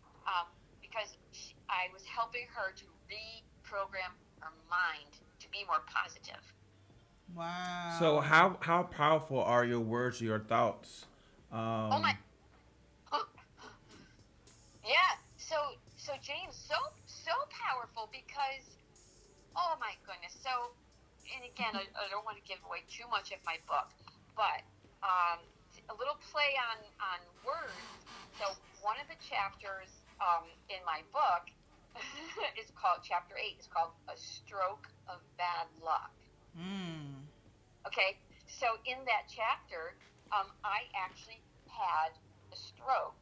Because I was helping her to reprogram her mind to be more positive. So Wow. how powerful are your words, your thoughts? Oh my, Um, yeah. So James, so powerful because oh my goodness. So, and again, I don't want to give away too much of my book, but um, a little play on words. So one of the chapters in my book is called chapter 8. It's called a stroke of bad luck. Mm. Okay, so in that chapter, I actually had a stroke,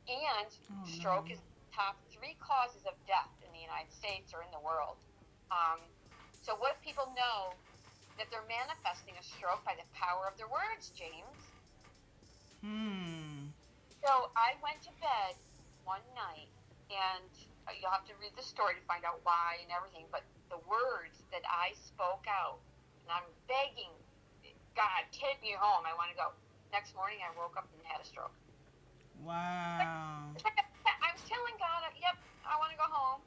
and Oh no. stroke is top 3 causes of death in the United States or in the world. Um, so what if people know that they're manifesting a stroke by the power of their words, James? Hmm. So I went to bed one night, and you'll have to read the story to find out why and everything. But the words that I spoke out, and I'm begging God, take me home. I want to go. Next morning, I woke up and had a stroke. Wow. I was telling God, yep, I want to go home,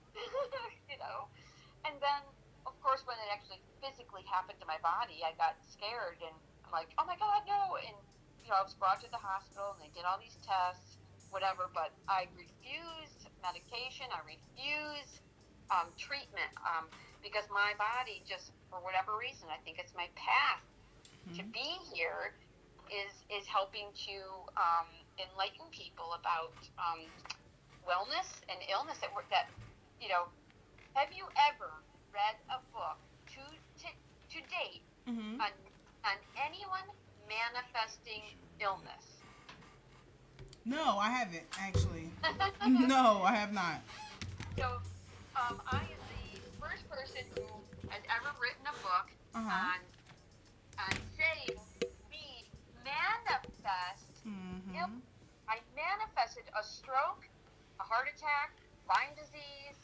you know. And then, of course, when it actually physically happened to my body, I got scared and I'm like, oh my God, no. And, I was brought to the hospital and they did all these tests, whatever, but I refused medication. I refused treatment because my body just, for whatever reason, I think it's my path to Hmm. be here is helping to enlighten people about wellness and illness that you know have you ever read a book to date Hmm. on anyone manifesting illness? No, I haven't actually. No, I have not. So I am the first person who has ever written a book Uh huh. on saying we manifest Mm-hmm. illness. I manifested a stroke, a heart attack, Lyme disease,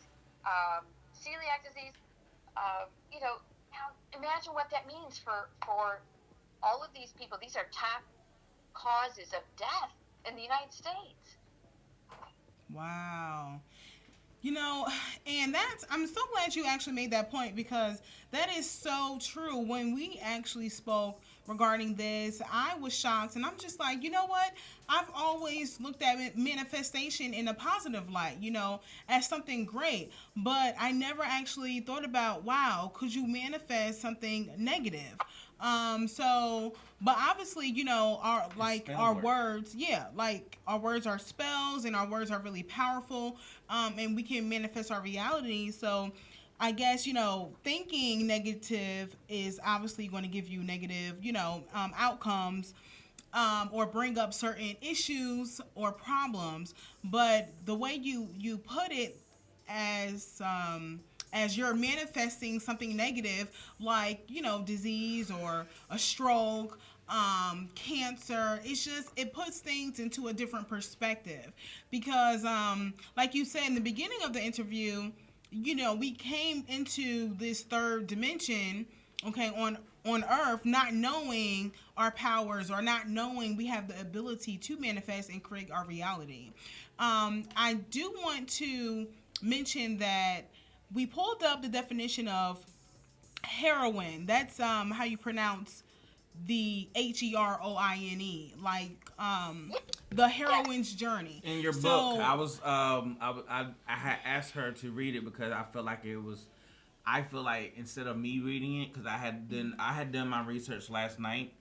celiac disease. Now imagine what that means for all of these people. These are top causes of death in the United States. Wow. You know, and that's, I'm so glad you actually made that point because that is so true. When we actually spoke regarding this, I was shocked and I'm just like, you know what? I've always looked at manifestation in a positive light, as something great, but I never actually thought about, wow, could you manifest something negative? But obviously, our it's like spell our work. words, yeah, like our words are spells and our words are really powerful, and we can manifest our reality. So, I guess thinking negative is obviously going to give you negative, outcomes, or bring up certain issues or problems. But the way you put it, as as you're manifesting something negative, like disease or a stroke, cancer, it puts things into a different perspective because, like you said in the beginning of the interview, we came into this third dimension, okay, on earth, not knowing our powers or not knowing we have the ability to manifest and create our reality. I do want to mention that we pulled up the definition of heroin. That's how you pronounce the heroine, like the Yes. heroine's journey. In your book, So I had asked her to read it because I felt like it was. I feel like instead of me reading it, because I had done my research last night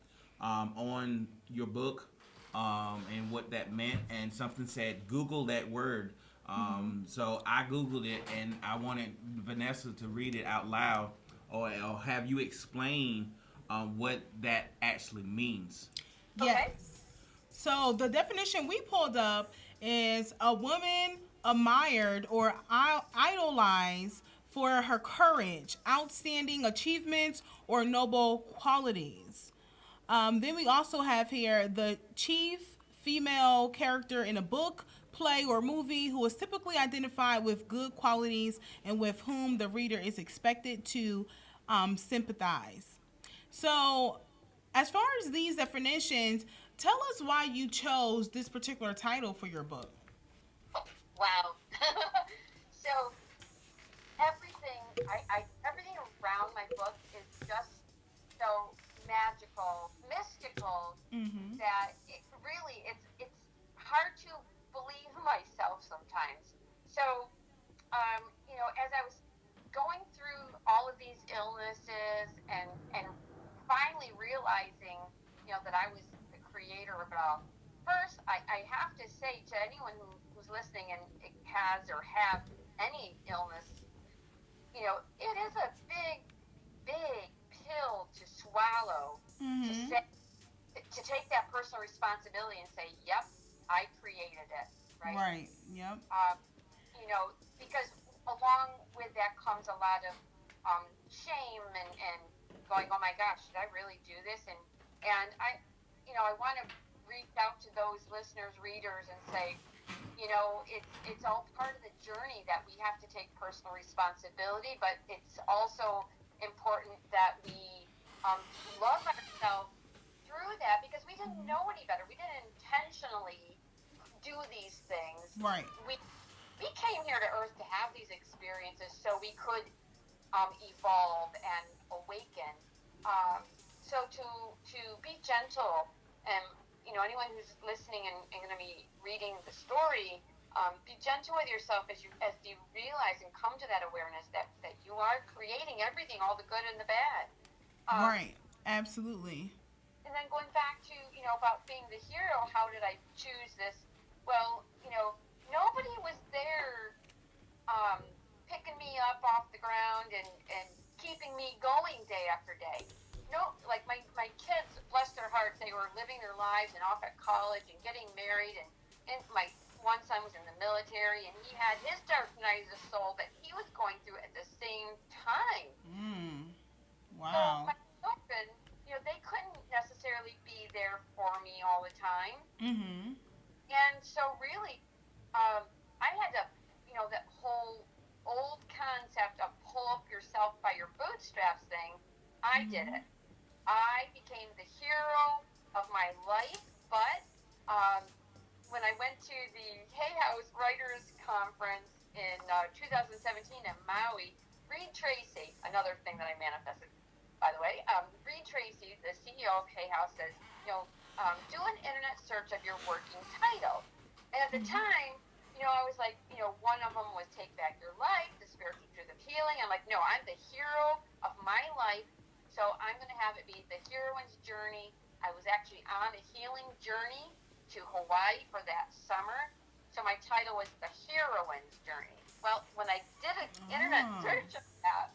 on your book and what that meant, and something said Google that word. So I googled it, and I wanted Vanessa to read it out loud, or have you explain what that actually means. Okay. yes. So the definition we pulled up is a woman admired or idolized for her courage, outstanding achievements, or noble qualities. Then we also have here the chief female character in a book, play, or movie who is typically identified with good qualities and with whom the reader is expected to sympathize. So, as far as these definitions, tell us why you chose this particular title for your book. Wow. So everything around my book is just so magical, mystical, Mm-hmm. that it really it's hard to believe myself sometimes. So as I was going through all of these illnesses and finally realizing, that I was the creator of it all. First, I have to say to anyone who's listening and has or have any illness, it is a big, big pill to swallow, to Mm-hmm. say, to take that personal responsibility and say, "Yep, I created it," right? Right. Yep. Um, because along with that comes a lot of shame and going, "Oh my gosh, should I really do this?" And I want to reach out to those listeners, readers, and say, it's all part of the journey that we have to take personal responsibility, but it's also important that we love ourselves through that, because we didn't know any better. We didn't intentionally do these things. Right. We came here to Earth to have these experiences so we could evolve and awaken. Um, so to be gentle, and anyone who's listening and going to be reading the story, be gentle with yourself as you realize and come to that awareness that you are creating everything, all the good and the bad. Um, Right. Absolutely. and then going back to about being the hero, how did I choose this? Well, nobody was there um, picking me up off the ground and keeping me going day after day. No, like my kids, bless their hearts, they were living their lives and off at college and getting married, and my one son was in the military, and he had his dark night of the soul that he was going through at the same time. Mm. So Wow. my children, they couldn't necessarily be there for me all the time, Mm-hmm. and so really, um, I had to, that whole old concept of pull up yourself by your bootstraps thing. I did Mm-hmm. it. I became the hero of my life. But um, when I went to the Hay House Writers Conference in 2017 in Maui, Reed Tracy, another thing that I manifested, by the way, Reed Tracy, the CEO of Hay House, says, do an internet search of your working title. And at the Mm-hmm. time, I was like, one of them was Take Back Your Life, the spiritual truth of healing. I'm like, no, I'm the hero of my life. So I'm going to have it be the heroine's journey. I was actually on a healing journey to Hawaii for that summer. So my title was The Heroine's Journey. Well, when I did an internet Oh. search of that,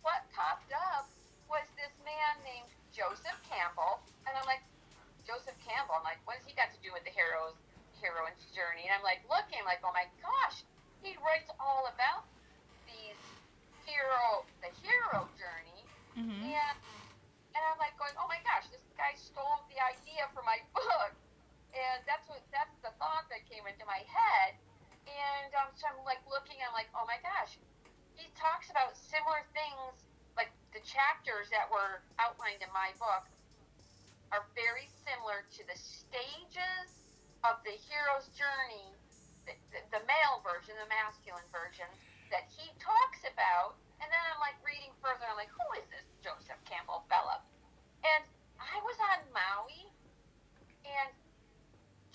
what popped up was this man named Joseph Campbell. And I'm like, Joseph Campbell. I'm like, what has he got to do with the heroine's journey? And I'm like looking, like, oh my gosh, he writes all about these the hero journey. Mm-hmm. And I'm like going, oh my gosh, this guy stole the idea for my book. And that's the thought that came into my head. And so I'm like looking, I'm like, oh my gosh, he talks about similar things, like the chapters that were outlined in my book are very similar to the stages of the hero's journey, the male version, the masculine version that he talks about. And then I'm like reading further, I'm like, who is this Joseph Campbell fella? And I was on Maui, and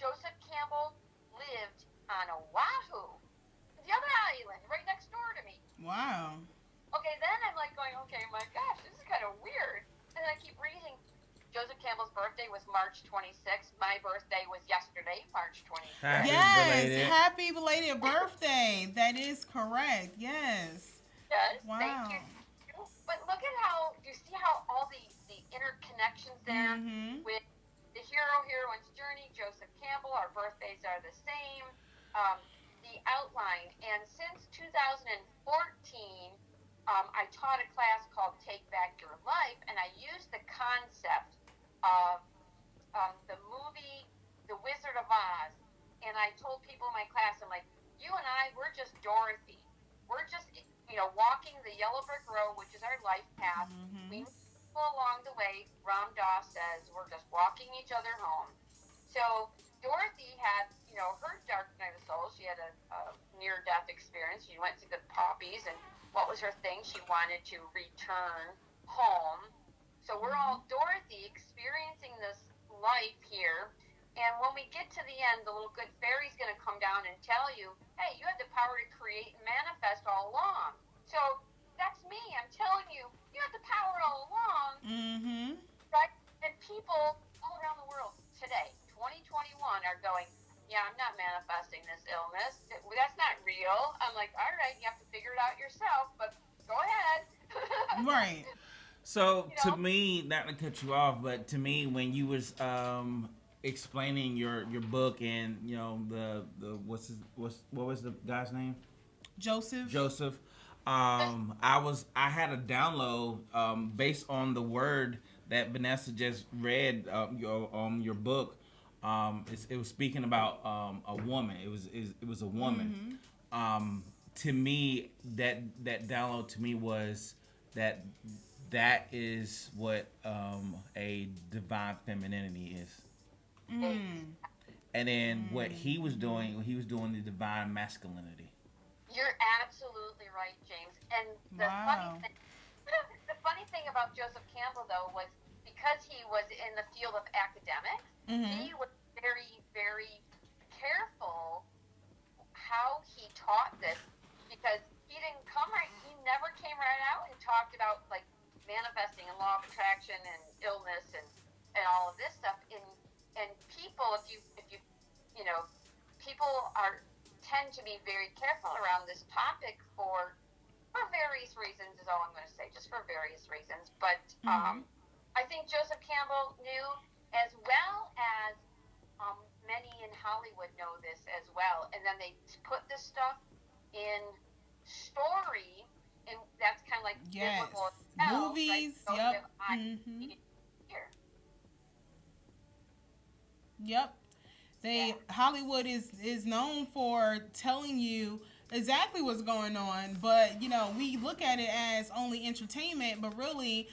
Joseph Campbell lived on Oahu, the other island right next door to me. Wow. Okay, then I'm like going, okay, my gosh, this is kind of weird. And then I keep reading. Joseph Campbell's birthday was March 26th. My birthday was yesterday, March 26th. Happy Yes. belated. Happy belated birthday. That is correct. Yes. Yes, thank Wow. you. But look at how, do you see how all the interconnections there Mm-hmm. with the heroine's journey, Joseph Campbell, our birthdays are the same. The outline take back your life. And I used the concept of the movie The Wizard of Oz. And I told people in my class, I'm like, you and I, we're just Dorothy. We're just, walking the yellow brick road, which is our life path. We Mm-hmm. meet people along the way. Ram Dass says we're just walking each other home. So Dorothy had, her dark night of the soul. She had a near-death experience. She went to the poppies, and what was her thing? She wanted to return home. So we're all Dorothy experiencing this life here. And when we get to the end, the little good fairy's going to come down and tell you, hey, you had the power to create and manifest all along. So that's me. I'm telling you, you had the power all along. Mm-hmm. Right? And people all around the world today, 2021, are going, yeah, I'm not manifesting this illness. That's not real. I'm like, all right, you have to figure it out yourself, but go ahead. Right. So you to know, me, not to cut you off, but to me, when you was explaining your book and the what was the guy's name? Joseph. Joseph. I had a download based on the word that Vanessa just read your book. It was speaking about a woman. It was a woman. Mm-hmm. To me, that download to me was that that is what a divine femininity is. Mm. And then what Mm. he was doing the divine masculinity. you're absolutely right, James. And the funny Wow. thing, the funny thing about Joseph Campbell, though, was because he was in the field of academics, Mm-hmm. he was very, very careful how he taught this because he didn't come right. He never came right out and talked about like manifesting and law of attraction and illness and all of this stuff. And people, if you you know, people are tend to be very careful around this topic for various reasons. Is all I'm going to say, just for various reasons. But Mm-hmm. I think Joseph Campbell knew as well as many in Hollywood know this as well, and then they put this stuff in story, and that's kind of like Yes. biblical as well, right? Movies. Yep. Joseph, I Mm-hmm. here. Yep. Yeah. They Hollywood is known for telling you exactly what's going on, but we look at it as only entertainment, but really,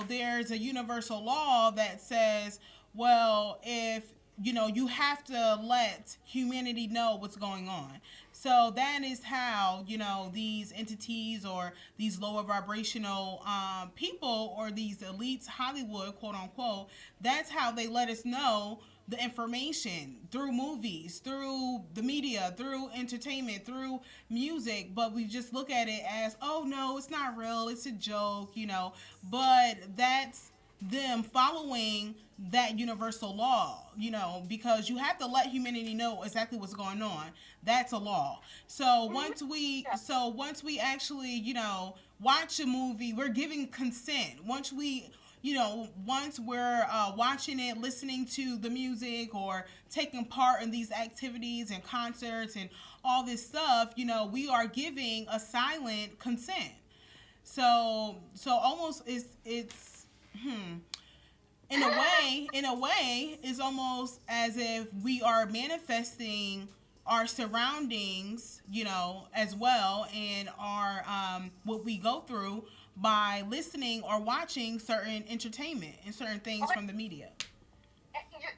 there's a universal law that says, well, if you have to let humanity know what's going on. So that is how these entities or these lower vibrational people or these elites, Hollywood, quote unquote. That's how they let us know the information through movies, through the media, through entertainment, through music. But we just look at it as, oh no, it's not real, it's a joke. But that's them following that universal law, because you have to let humanity know exactly what's going on. That's a law. So Mm-hmm. Yeah. once we actually, watch a movie, we're giving consent. Once we're watching it, listening to the music, or taking part in these activities and concerts and all this stuff, we are giving a silent consent. So almost it's in a way it's almost as if we are manifesting our surroundings, as well, and our what we go through by listening or watching certain entertainment and certain things Okay. from the media.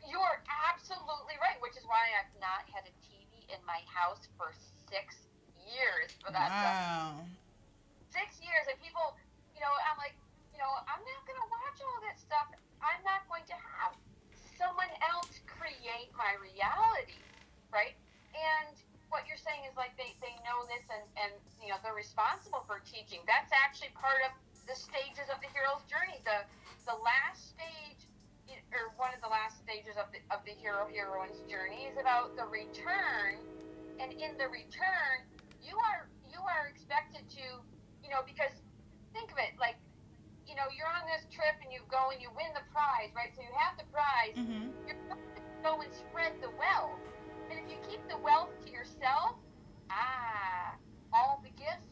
You are absolutely right, which is why I've not had a TV in my house for 6 years. For that, Wow. 6 years, and people, I'm like, I'm not going to watch all that stuff. I'm not going to have someone else create my reality, right? And what you're saying is like they know this, and they're responsible for teaching. That's actually part of the stages of the hero's journey. The last stage, or one of the last stages of the heroine's journey, is about the return. And in the return, you are expected to, because think of it like, you're on this trip and you go and you win the prize, right? So you have the prize. Mhm. You're supposed to go and spread the wealth. And if you keep the wealth to yourself, all the gifts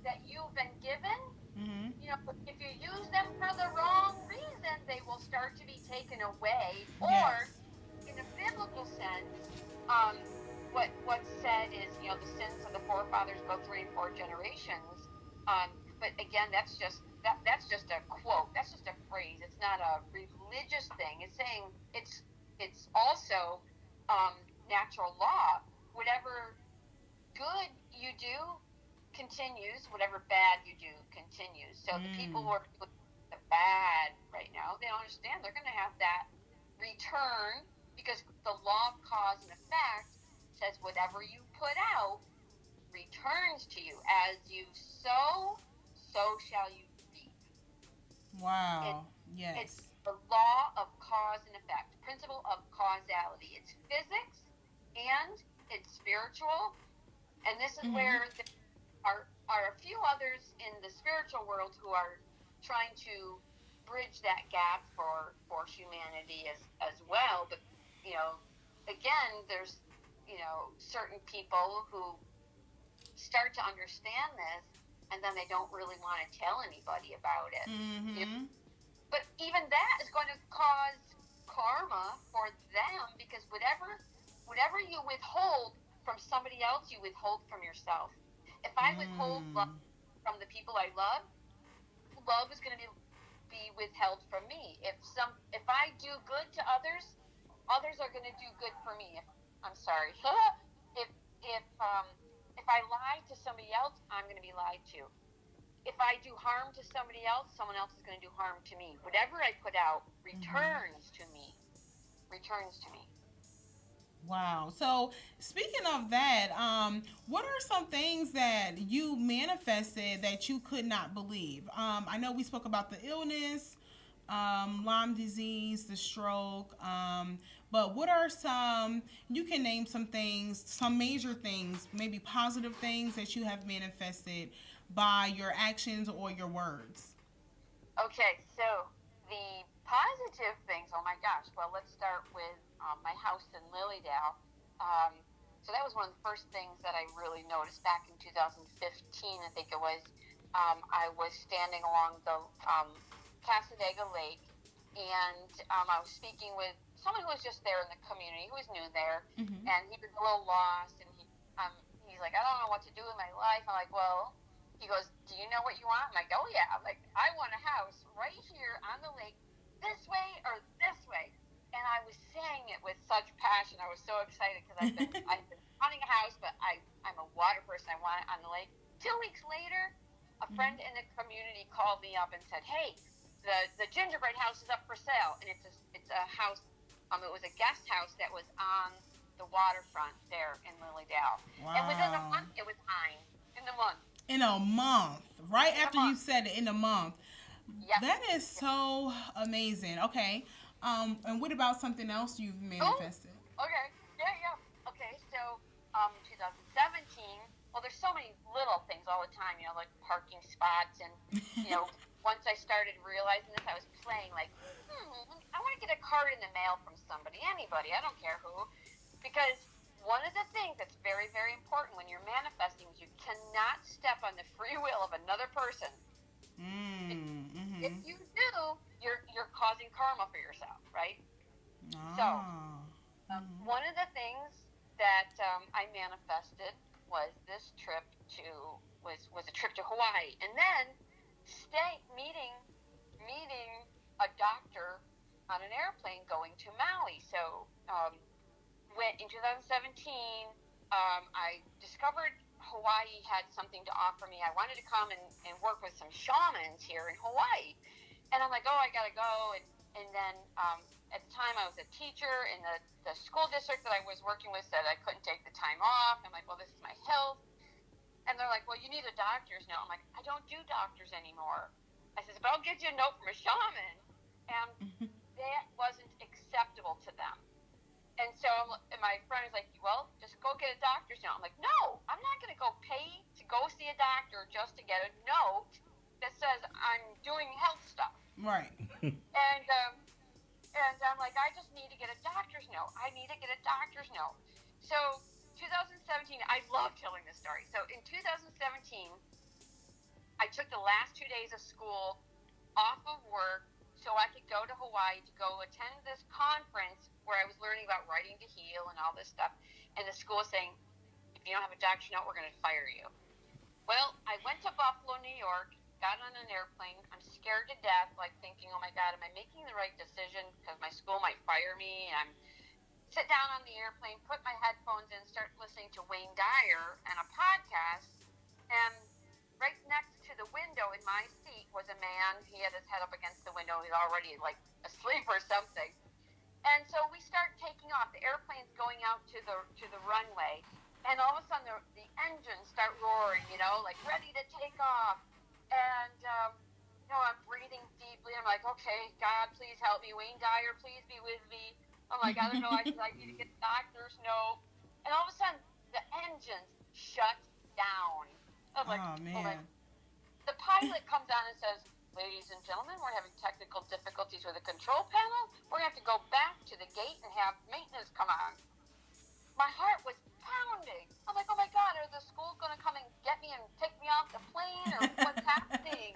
that you've been given, Mhm. if you use them for the wrong reason, they will start to be taken away. Or, Yes. in a biblical sense, um, what's said is, the sins of the forefathers go 3 and 4 generations. But again, that's just a quote. That's just a phrase. It's not a religious thing. It's saying it's also natural law. Whatever good you do continues, whatever bad you do continues. So the people who Mm. are doing the bad right now, they don't understand they're going to have that return, because the law of cause and effect says whatever you put out returns to you. As you sow, so shall you reap. It, Wow. it's Yes. the law of cause and effect, principle of causality. It's physics and it's spiritual. And this is Mhm. where are a few others in the spiritual world who are trying to bridge that gap for humanity as well. But again, there's certain people who start to understand this, and then they don't really want to tell anybody about it. Mhm. But even that is going to cause karma for them, because whatever you withhold from somebody else, you withhold from yourself. If I withhold love Mm. from the people I love is going to be withheld from me. If I do good to others, others are going to do good for me. If I'm sorry, if if um if I lie to somebody else, I'm going to be lied to. If I do harm to somebody else, someone else is going to do harm to me. Whatever I put out Mhm. returns to me. Returns to me. Wow. So speaking of that, what are some things that you manifested that you could not believe? I know we spoke about the illness, Lyme disease, the stroke. But what are some? You can name some things, some major things, maybe positive things that you have manifested by your actions or your words. Okay, so the positive things. Oh my gosh. Well, let's start with my house in Lilydale. Um, so that was one of the first things that I really noticed back in 2015. I think it was. I was standing along the Casadega Lake, and I was speaking with someone who was just there in the community, who was new there, Mm-hmm. and he was a little lost, and he's like, I don't know what to do with my life. I'm like, well, he goes, do you know what you want? I'm like, oh yeah. I'm like, I want a house right here on the lake, this way or this way. And I was saying it with such passion. I was so excited because I've been wanting a house, but I'm a water person. I want it on the lake. 2 weeks later, a friend in the community called me up and said, hey, the gingerbread house is up for sale, and it's a house. It was a guest house that was on the waterfront there in Lilydale, and within a Wow. month it was mine. In the month. In a month, right In a after you month. said it, in a month. Yep. That is Yep. so amazing. Okay. And what about something else you've Oh, manifested? okay. Yeah, yeah. Okay, so 2017. Well, there's so many little things all the time, like parking spots, and you know, once I started realizing this, I was playing like, I want to get a card in the mail from somebody, anybody, I don't care who, because one of the things that's very, very important when you're manifesting is you cannot step on the free will of another person. If Mm-hmm. you do, you're causing karma for yourself, right? So, Ah. Mm-hmm. one of the things that I manifested was this trip to was a trip to Hawaii, and then stay meeting a doctor on an airplane going to Maui. So, went in 2017. I discovered Hawaii had something to offer me. I wanted to come and work with some shamans here in Hawaii, and I'm like, oh, I gotta go. And then at the time, I was a teacher, and the school district that I was working with said I couldn't take the time off. I'm like, well, this is my health. And they're like, well, you need a doctor's note. I'm like, I don't do doctors anymore. I says, but I'll get you a note from a shaman. And that wasn't acceptable to them. And so my friend was like, well, just go get a doctor's note. I'm like, no, I'm not going to go pay to go see a doctor just to get a note that says I'm doing health stuff. Right. And I'm like, I just need to get a doctor's note. I need to get a doctor's note. So 2017, I love telling this story. So in 2017, I took the last 2 days of school off of work so I could go to Hawaii to go attend this conference where I was learning about writing to heal and all this stuff. And the school was saying, if you don't have a doctor's note, we're going to fire you. Well, I went to Buffalo, New York, got on an airplane. I'm scared to death, like thinking, oh my God, am I making the right decision? Because my school might fire me. And I'm sit down on the airplane, put my headphones in, start listening to Wayne Dyer and a podcast. And right next to the window in my seat was a man. He had his head up against the window. He's already like asleep or something. And so we start taking off. The airplane's going out to the runway, and all of a sudden the engines start roaring. Like ready to take off. And I'm breathing deeply. I'm like, okay, God, please help me. Wayne Dyer, please be with me. I'm like, I don't know. I need to get a doctor's note. And all of a sudden, the engines shut down. I'm like, Oh oh my. man. The pilot comes on and says, ladies and gentlemen, we're having technical difficulties with the control panel. We're going to have to go back to the gate and have maintenance come on. My heart was pounding. I'm like, oh my God, are the school going to come and get me and take me off the plane, or what's happening?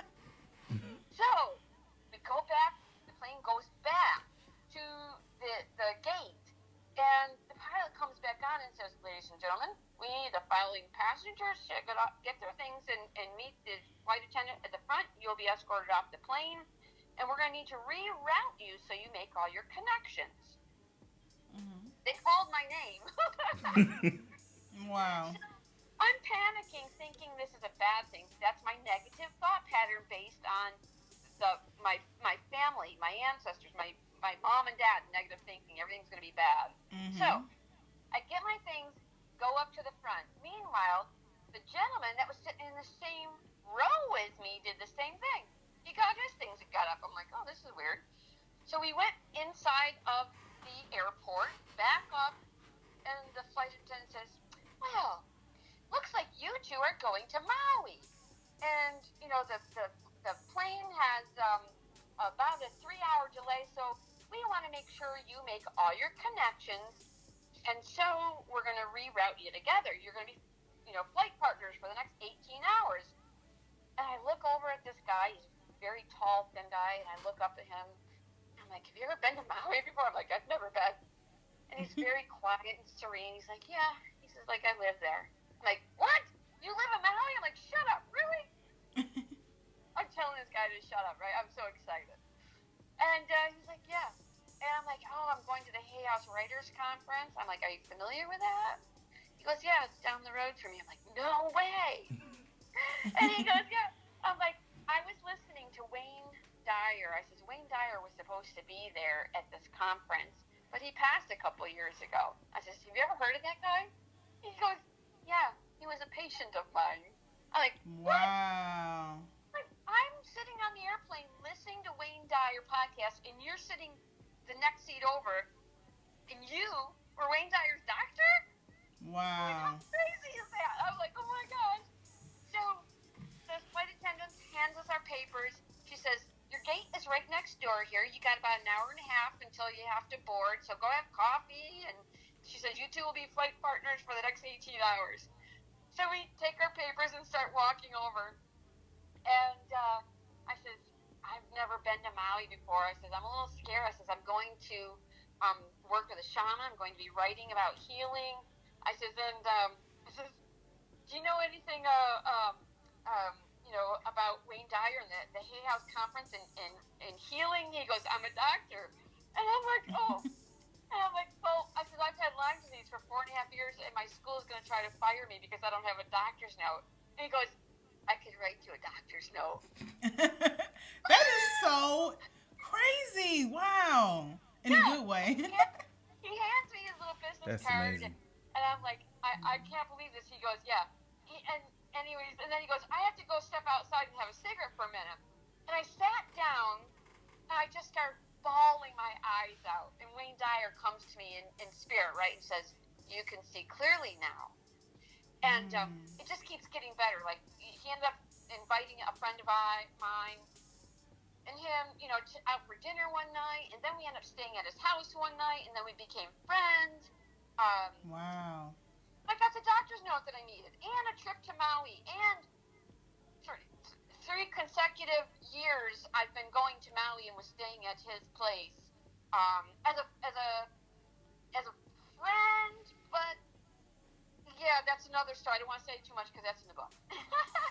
So we go back. The plane goes back to the gate, and the pilot comes back on and says, ladies and gentlemen, we need the following passengers to get their things and meet the flight attendant at the front. You'll be escorted off the plane, and we're going to need to reroute you so you make all your connections. Mm-hmm. They called my name. Wow. I'm panicking, thinking this is a bad thing. That's my negative thought pattern based on my family, my ancestors, my mom and dad, negative thinking. Everything's going to be bad. Mm-hmm. So I get my things, go up to the front. Meanwhile, the gentleman that was sitting in the same row as me did the same thing. He got his things and got up. I'm like, oh, this is weird. So we went inside of the airport, back up, and the flight attendant says, well, looks like you two are going to Maui. And, the plane has about a 3-hour delay, so we want to make sure you make all your connections. And so we're going to reroute you together. You're going to be, flight partners for the next 18 hours. And I look over at this guy. He's a very tall, thin guy. And I look up at him. I'm like, have you ever been to Maui before? I'm like, I've never been. And he's very quiet and serene. He's like, yeah. He says, like, I live there. I'm like, what? You live in Maui? I'm like, shut up. Really? I'm telling this guy to shut up, right? I'm so excited. And he's like, yeah. And I'm like, oh, I'm going to the Hay House Writers Conference. I'm like, are you familiar with that? He goes, yeah, it's down the road from me. I'm like, no way. And he goes, yeah. I'm like, I was listening to Wayne Dyer. I says, Wayne Dyer was supposed to be there at this conference, but he passed a couple years ago. I says, have you ever heard of that guy? He goes, yeah, he was a patient of mine. I'm like, what? Wow. Like, I'm sitting on the airplane listening to Wayne Dyer podcast, and you're sitting the next seat over, and you were Wayne Dyer's doctor? Like, how Wow. crazy is that? I'm like, oh my gosh. So the flight attendant hands us our papers. She says, your gate is right next door here. You got about an hour and a half until you have to board, so go have coffee. And she says, you two will be flight partners for the next 18 hours. So we take our papers and start walking over. And I says, I've never been to Maui before. I says, I'm a little scared. I says, I'm going to work with a shaman. I'm going to be writing about healing. I says, and I says, do you know anything about Wayne Dyer and the Hay House Conference and healing? He goes, I'm a doctor. And I'm like, oh. And I'm like, well, I said, I've had Lyme disease for 4.5 years, and my school is going to try to fire me because I don't have a doctor's note. And he goes, I could write you a doctor's note. That is so crazy. Wow. In a good way. He hands me his little business That's card, amazing. and I'm like, I can't believe this. He goes, yeah. And then he goes, I have to go step outside and have a cigarette for a minute. And I sat down, and I just started bawling my eyes out. And Wayne Dyer comes to me in spirit, right, and says, you can see clearly now. And it just keeps getting better. Like, he ended up inviting a friend of mine and him, out for dinner one night. And then we ended up staying at his house one night, and then we became friends. Wow. I got the doctor's note that I needed, and a trip to Maui, and consecutive years I've been going to Maui and was staying at his place as a friend, but yeah, that's another story. I don't want to say too much because that's in the book.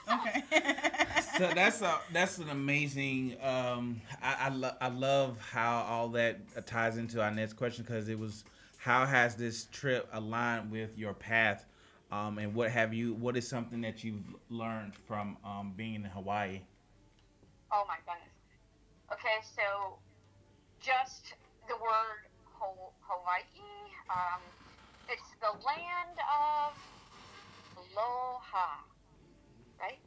Okay. So that's an amazing. I love how all that ties into our next question because it was how has this trip aligned with your path, and what have you? What is something that you've learned from being in Hawaii? Oh my goodness. Okay, so just the word Hawaii. It's the land of aloha, right?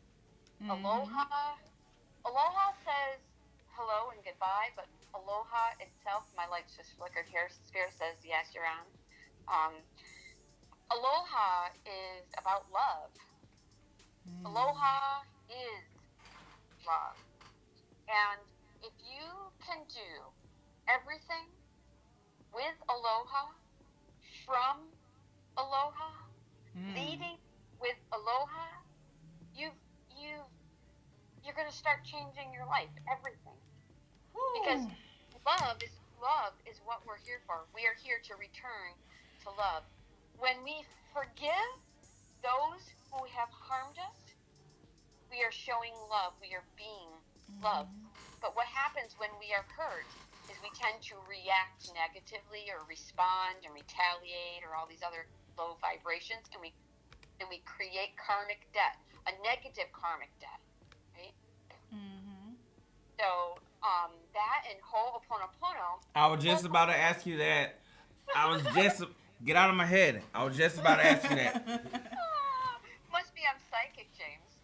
Mhm. Aloha. Aloha says hello and goodbye, but aloha itself, my lights just flickered here. Spirit says yes, you're on. Um, aloha is about love. Aloha is love. And if you can do everything with aloha, from aloha, Mm. leading with aloha, you've you've you're going to start changing your life, everything. Because Whew. love is what we're here for. We are here to return to love. When we forgive those who have harmed us, we are showing love. We are being love. But what happens when we are hurt is we tend to react negatively or respond and retaliate or all these other low vibrations, and we create karmic debt, a negative karmic debt, right? Mhm. So that and Ho'oponopono, I was just about to Ho'oponopono. ask you that. I was just get out of my head. I was just about to ask you that. Must be I'm psychic, James.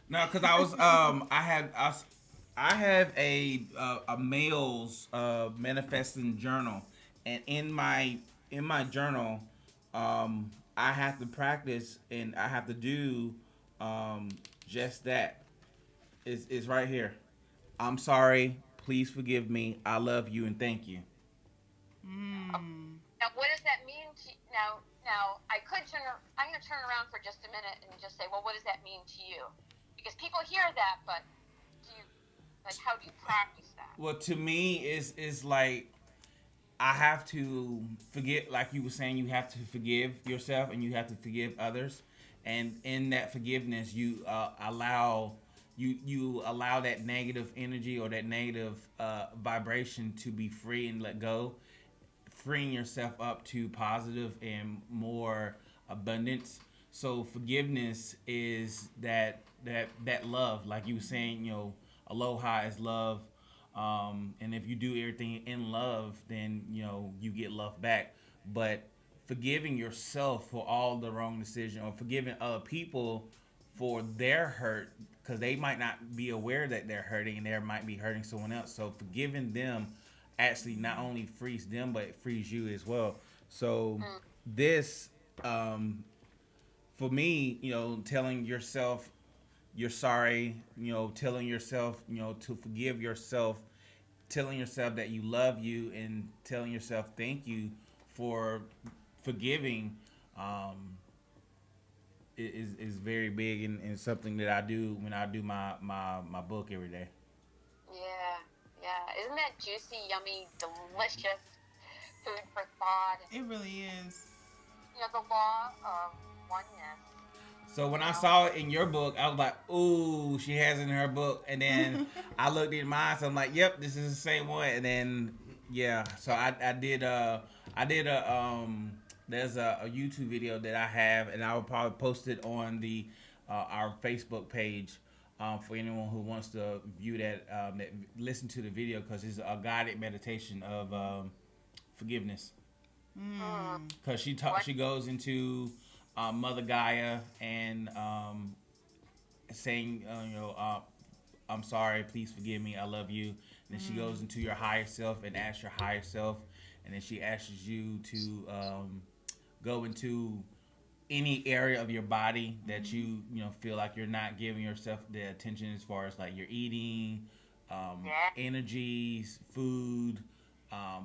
No, because I was I have a male's manifesting journal, and in my journal, I have to practice and I have to do um, just that. It's right here. I'm sorry. Please forgive me. I love you and thank you. Mm. Now, what does that mean to now? Now, I'm going to turn around for just a minute and just say, well, what does that mean to you? Because people hear that, but do you how do you practice that? Well, to me, is like I have to forget, like you were saying, you have to forgive yourself and you have to forgive others, and in that forgiveness, you allow you allow that negative energy or that negative vibration to be free and let go, freeing yourself up to positive and more abundance. So forgiveness is that love, like you were saying, aloha is love. And if you do everything in love, then you get love back. But forgiving yourself for all the wrong decision, or forgiving other people for their hurt, because they might not be aware that they're hurting and they might be hurting someone else. So forgiving them actually not only frees them but it frees you as well. So Mm, this, for me, telling yourself you're sorry, telling yourself, to forgive yourself, telling yourself that you love you, and telling yourself thank you for forgiving, um, is very big, and something that I do when I do my book every day. yeah, yeah. Isn't that juicy, yummy, delicious food for thought? It really is. The law of oneness. So when You I know, saw it in your book, I was like, "Ooh, she has it in her book." And then Mhm. I looked at mine, so I'm like, "Yep, this is the same one." And then yeah, so I did a there's a YouTube video that I have, and I will probably post it on the our Facebook page. For anyone who wants to view that listen to the video, because it's a guided meditation of forgiveness. mm, Mm. Because what? she goes into Mother Gaia, and saying, I'm sorry, please forgive me, I love you. And then she goes into your higher self and asks your higher self, and then she asks you to go into any area of your body that you feel like you're not giving yourself the attention, as far as like your eating, Yeah. energies, food,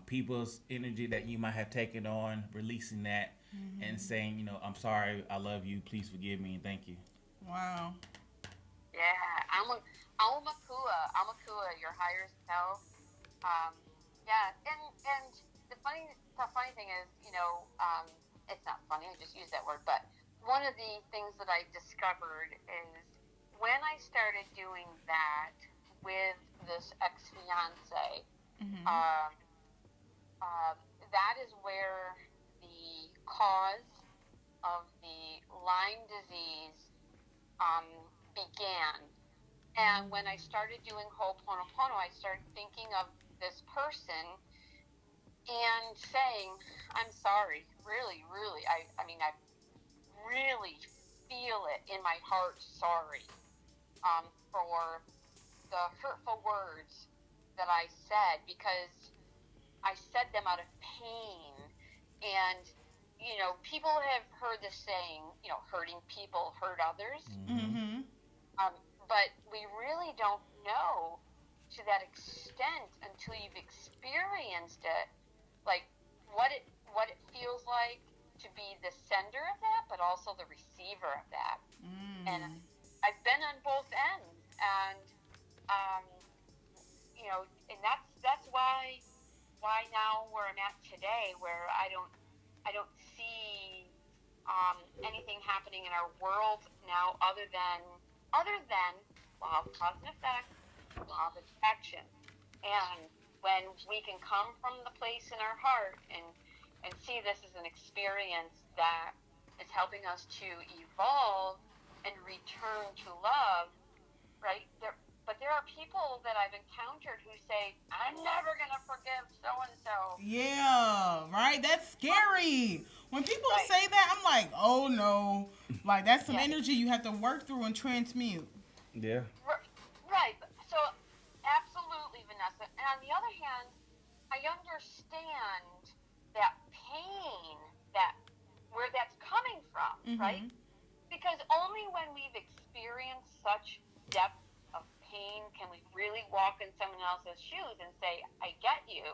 people's energy that you might have taken on, releasing that and saying, I'm sorry, I love you, please forgive me, and thank you. Wow. Yeah, Almakua, your higher self. Um, yeah, and the funny thing is, it's not funny. I just use that word, but one of the things that I discovered is when I started doing that with this ex fiance. Mm-hmm. Um, um, that is where the cause of the Lyme disease um, began. And when I started doing Ho'oponopono, I started thinking of this person and saying, I'm sorry, really, really. I mean, I really feel it in my heart, sorry for the hurtful words that I said because I said them out of pain. And, people have heard the saying, hurting people hurt others. Mm-hmm. Mm-hmm. Um, but we really don't know to that extent until you've experienced it, like what it feels like to be the sender of that, but also the receiver of that. And Mm. I've been on both ends, and um, and that's why now where I'm at today, where I don't see anything happening in our world now other than law of cause and effect, law of attraction. And when we can come from the place in our heart and see this as an experience that is helping us to evolve and return to love, right? But there are people that I've encountered who say, I'm never going to forgive so and so. Yeah, right. That's scary. When people Right. say that, I'm like, oh no. Like that's some Yeah. energy you have to work through and transmute. Yeah. Right. So, absolutely, Vanessa. And on the other hand, I understand that pain, that where that's coming from, right? Mm-hmm. Because only when we've experienced such depth of pain can we really walk in someone else's shoes and say, I get you,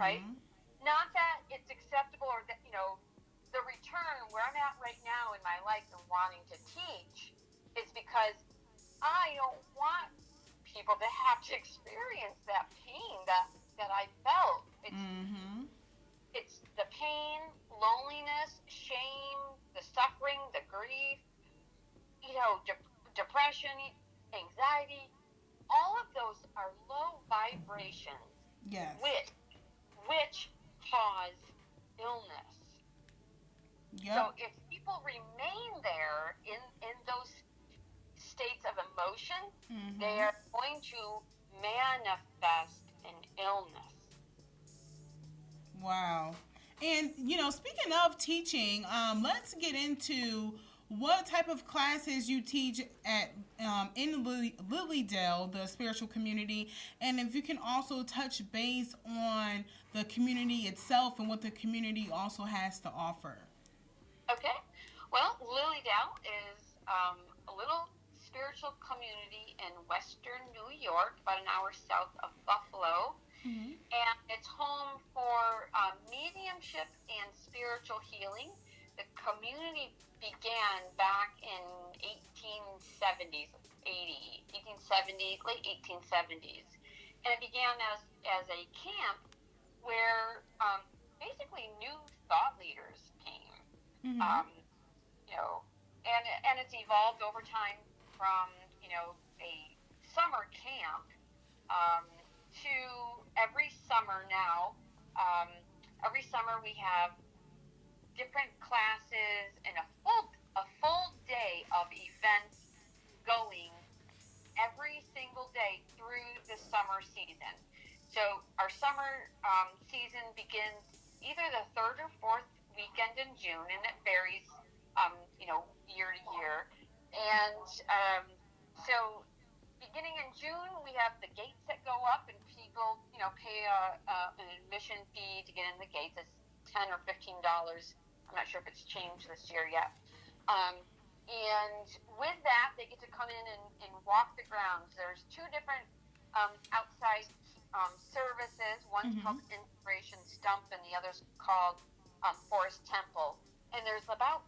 right? Mm-hmm. Not that it's acceptable or that, the return where I'm at right now in my life and wanting to teach is because I don't want people to have to experience that pain that I felt. Mm-hmm. It's the pain, loneliness, shame, the suffering, the grief, depression, anxiety. All of those are low vibrations, Yes. which which cause illness. Yep. So if people remain there in those states of emotion, they Mm-hmm. are going to manifest an illness. Wow. And speaking of teaching, let's get into what type of classes you teach at in Lilydale, the spiritual community, and if you can also touch base on the community itself and what the community also has to offer. Okay. Well, Lilydale is a little spiritual community in western New York, about an hour south of Buffalo. Mm-hmm. And it's home for mediumship and spiritual healing. The community began back in 1870s, 1870s, late 1870s. And it began as a camp where basically new thought leaders came. Mm-hmm. Um, you know, and it's evolved over time from a summer camp um, to every summer now. Um, every summer we have different classes and a full day of events going every single day through the summer season. So our summer season begins either the third or fourth weekend in June, and it varies, year to year. And so, beginning in June, we have the gates that go up, and people, pay an admission fee to get in the gates. It's $10 or $15. I'm not sure if it's changed this year yet. Um, and with that, they get to come in and walk the grounds. There's two different outside services. One's Mm-hmm. called Inspiration Stump, and the other's called Forest Temple. And there's about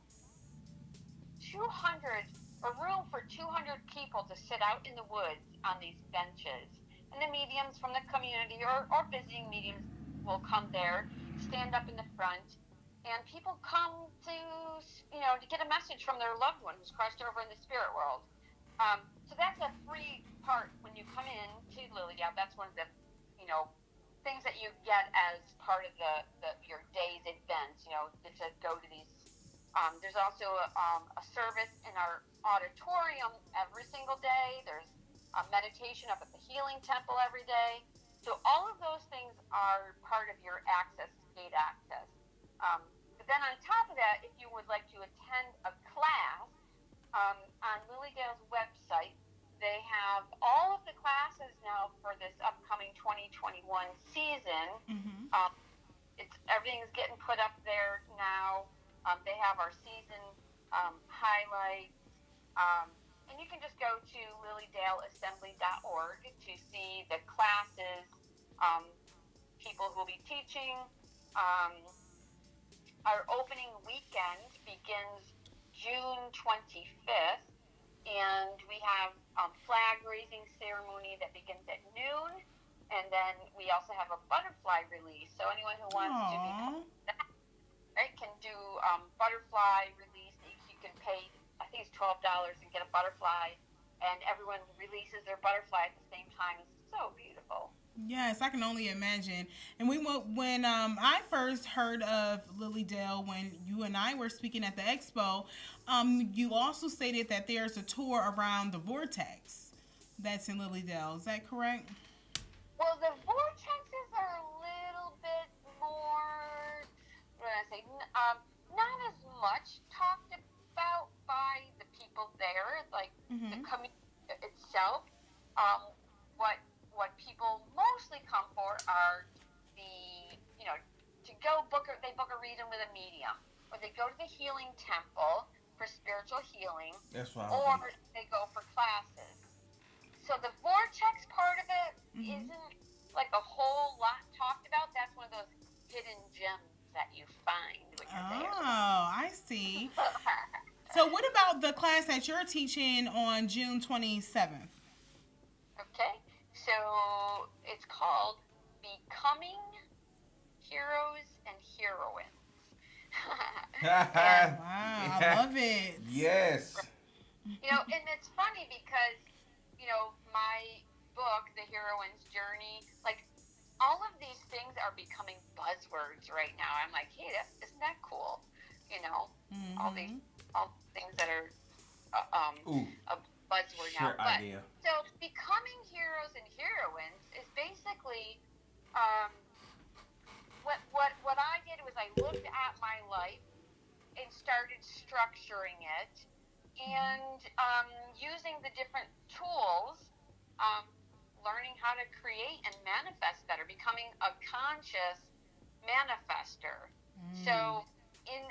200 a room for 200 people to sit out in the woods on these benches. And the mediums from the community or visiting mediums will come there, stand up in the front, and people come to get a message from their loved one who's crossed over in the spirit world. So that's a free part when you come in to Lilydale. That's one of the, you know, things that you get as part of the your day's events. To go to these. There's also a service in our auditorium every single day. There's a meditation up at the Healing Temple every day. So all of those things are part of your access, gate access. But then on top of that, if you would like to attend a class, on Lilydale's website, they have all of the classes now for this upcoming 2021 season. Mm-hmm. It's everything's getting put up there now. They have our season highlights, and you can just go to lilydaleassembly.org to see the classes, um, people who will be teaching. Um, our opening weekend begins June 25th, and we have flag raising ceremony that begins at noon, and then we also have a butterfly release. So anyone who wants to be Aww. right can do butterfly release. You can pay, I think it's $12 and get a butterfly, and everyone releases their butterfly at the same time. It's so beautiful. Yes, I can only imagine. And when I first heard of Lily Dale when you and I were speaking at the expo. You also stated that there's a tour around the vortex that's in Lily Dale. Is that correct? Well, the vortexes are a little bit more, what did I say, not as much talked about by the people there, like the Mm-hmm. community itself. Um, what what people mostly come for are to go they book a reading with a medium, or they go to the healing temple for spiritual healing, That's what I was or thinking. they go for classes. So the vortex part of it Mm-hmm. isn't like a whole lot talked about. That's one of those hidden gems that you find when you're there. Oh, I see. So, what about the class that you're teaching on June 27th? Okay, so it's called Becoming Heroes and Heroines. And Wow, I Yeah. love it. Yes. and it's funny because my book, The Heroine's Journey, like all of these things are becoming buzzwords right now. I'm like, hey, isn't that cool? You know, all these Mm-hmm. all things that are uh, um, Ooh, a buzzword now. sure But idea. so becoming heroes and heroines is basically um, what I did was I looked at my life and started structuring it and using the different tools, um, learning how to create and manifest better, becoming a conscious manifester. Mm. So in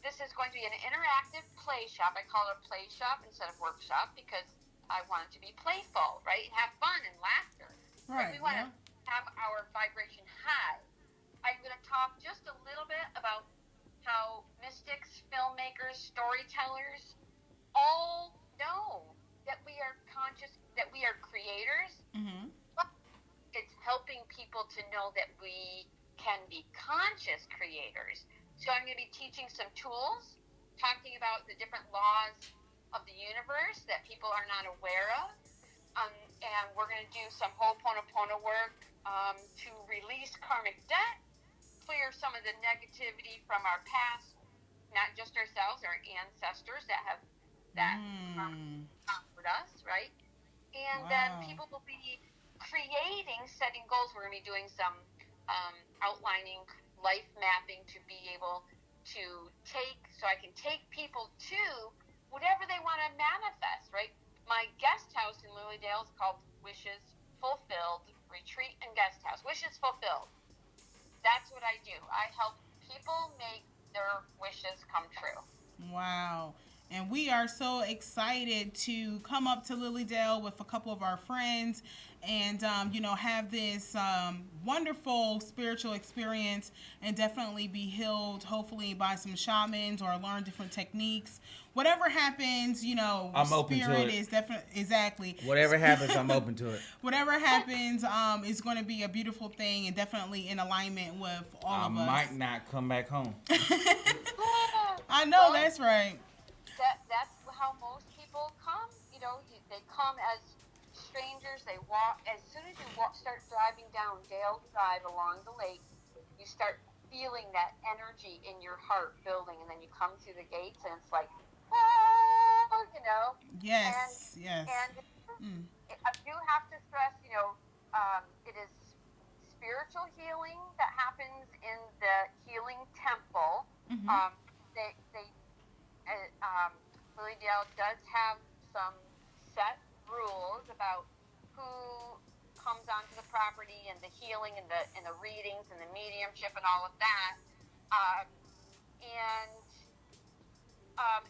this is going to be an interactive play shop. I call it a play shop instead of workshop because I want it to be playful, right? Have fun and laughter, right? Right, We want to yeah. have our vibration high. I'm going to talk just a little bit about how mystics, filmmakers, storytellers all know that we are conscious, that we are creators, Mm-hmm. but it's helping people to know that we can be conscious creators. So I'm going to be teaching some tools, talking about the different laws of the universe that people are not aware of. And we're going to do some Ho'oponopono work to release karmic debt, clear some of the negativity from our past, not just ourselves, our ancestors that Mm. conquered us, right? And then Wow. people will be creating, setting goals. We're going to be doing some outlining, life mapping to be able to so I can take people to whatever they want to manifest, right? My guest house in Lilydale is called Wishes Fulfilled Retreat and Guest House. Wishes Fulfilled. That's what I do. I help people make their wishes come true. Wow. And we are so excited to come up to Lilydale with a couple of our friends and, have this wonderful spiritual experience and definitely be healed, hopefully, by some shamans or learn different techniques. Whatever happens, I'm open to spirit it. is definitely, exactly. Whatever happens, I'm open to it. Whatever happens is going to be a beautiful thing and definitely in alignment with all I of us. might not come back home. I know Well, that's right. that's how most people come. They come as strangers. They walk as soon as you start driving down Dale Drive along the lake. You start feeling that energy in your heart building, and then you come through the gates, and it's like, oh. And Yes, yes. and Mm. I do have to stress, it is spiritual healing that happens in the healing temple. Mm-hmm. Um, they Lilydale does have some set rules about who comes onto the property and the healing and the readings and the mediumship and all of that. Um, and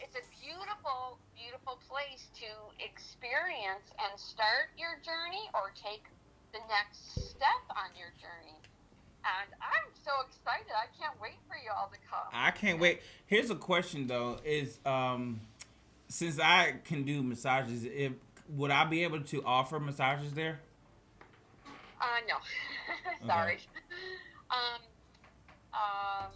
it's a beautiful, beautiful place to experience and start your journey or take the next step on your journey. And I'm so excited. I can't wait for you all to come. I can't wait. Here's a question though: Is since I can do massages, would I be able to offer massages there? No. Okay. Sorry. Um, um,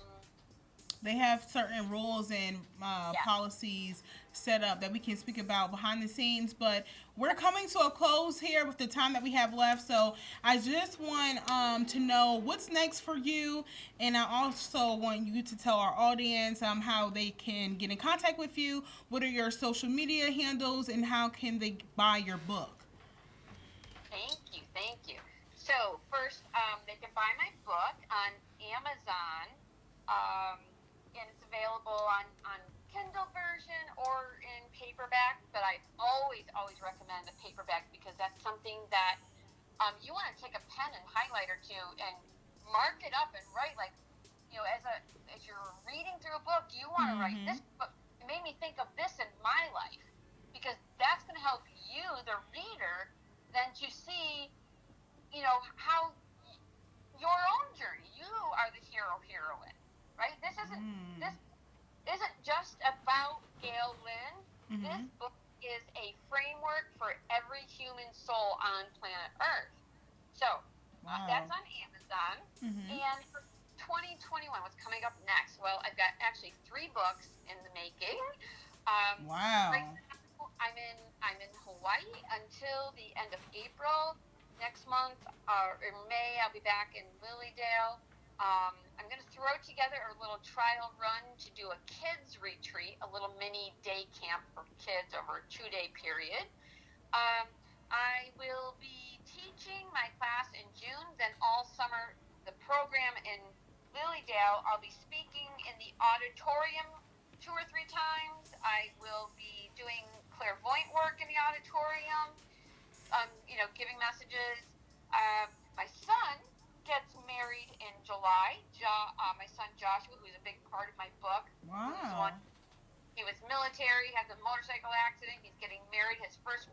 They have certain rules and yeah. policies set up that we can speak about behind the scenes, but we're coming to a close here with the time that we have left. So I just want to know what's next for you, and I also want you to tell our audience how they can get in contact with you. What are your social media handles, and how can they buy your book? Thank you. Thank you. So first, they can buy my book on Amazon, um, and it's available on Kindle version or in paperback. But I always recommend a paperback because that's something that you want to take a pen and highlighter to and mark it up and write like as you're reading through a book, you want to write Mm-hmm. this book. It made me think of this in my life because that's going to help you, the reader, then to see how your own journey. You are the hero, heroine, right? This isn't just about Gail Lynn. This Mm-hmm. book is a framework for every human soul on planet Earth. So Wow. that's on Amazon. Mm-hmm. And for 2021, what's coming up next? Well, I've got actually 3 books in the making. Right Wow. now, I'm in Hawaii until the end of April. Next month, or in May, I'll be back in Lilydale. I'm going to throw together a little trial run to do a kids retreat, a little mini day camp for kids over a 2-day period. Um, I will be teaching my class in June, then all summer the program in Lilydale. I'll be speaking in the auditorium 2 or 3 times. I will be doing clairvoyant work in the auditorium, giving messages. My son gets married in July. My son Joshua, who's a big part of my book, who's one. Wow. He was military, had the motorcycle accident. He's getting married. His first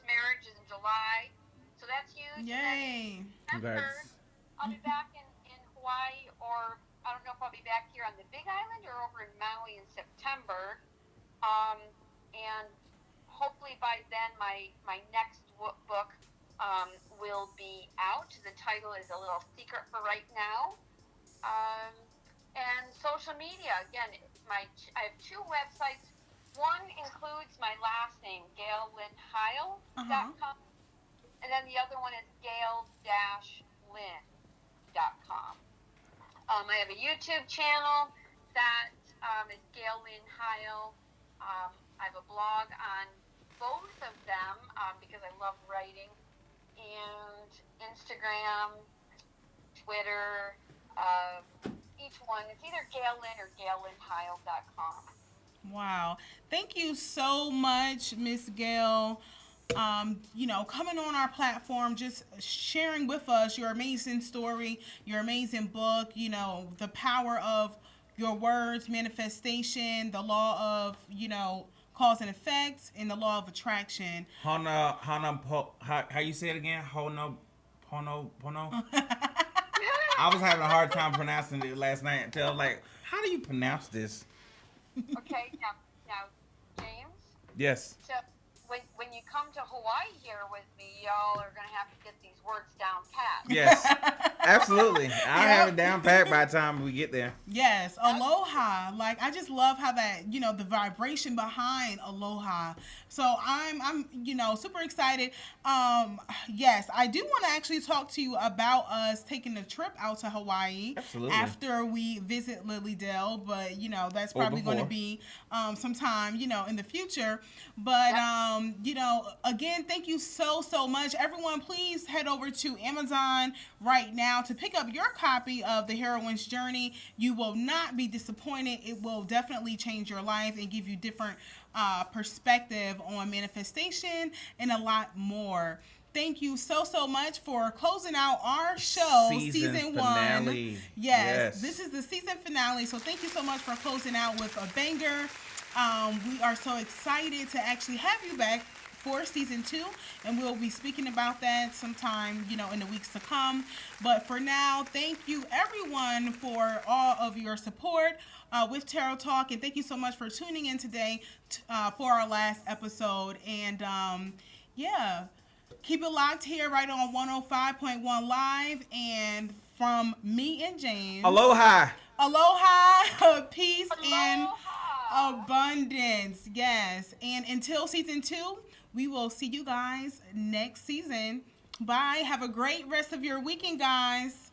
marriage is in July, so that's huge. And then Yay. September, Congrats. I'll be back in Hawaii, or I don't know if I'll be back here on the Big Island or over in Maui in September. Um, and hopefully by then my next book will be out. The title is a little secret for right now. Um, and social media again. I have 2 websites. One includes my last name, Uh huh. GailLynnHeil.com, and then the other one is Gail-Lynn.com. I have a YouTube channel that is Gail Lynn Heil. I have a blog on both of them because I love writing, and Instagram, Twitter. Each one, it's either Gail Lynn or GailLynnHeil.com. Wow. Thank you so much, Miss Gail. Coming on our platform, just sharing with us your amazing story, your amazing book, the power of your words, manifestation, the law of, cause and effect, and the law of attraction. How you say it again? Pono. I was having a hard time pronouncing it last night until like, how do you pronounce this? Okay, now, James. Yes. So when you come to Hawaii here with me, y'all are gonna have to get these words down pat. Yes. Absolutely. I'll have it down pat by the time we get there. Yes, aloha. Like, I just love how that, the vibration behind aloha. So I'm super excited. Yes, I do want to actually talk to you about us taking a trip out to Hawaii. Absolutely. After we visit Lily Dale, but that's probably going to be sometime, in the future. But again, thank you so much. Everyone, please head over to Amazon right now to pick up your copy of The Heroine's Journey. You will not be disappointed. It will definitely change your life and give you different perspective on manifestation and a lot more. Thank you so much for closing out our show, season finale. 1. Yes, this is the season finale. So thank you so much for closing out with a banger. We are so excited to actually have you back for season 2, and we'll be speaking about that sometime, in the weeks to come. But for now, thank you everyone for all of your support with Tarot Talk, and thank you so much for tuning in today for our last episode. And keep it locked here right on 105.1 Live, and from me and James. Aloha, peace, and abundance. Yes, and until season 2, we will see you guys next season. Bye. Have a great rest of your weekend, guys.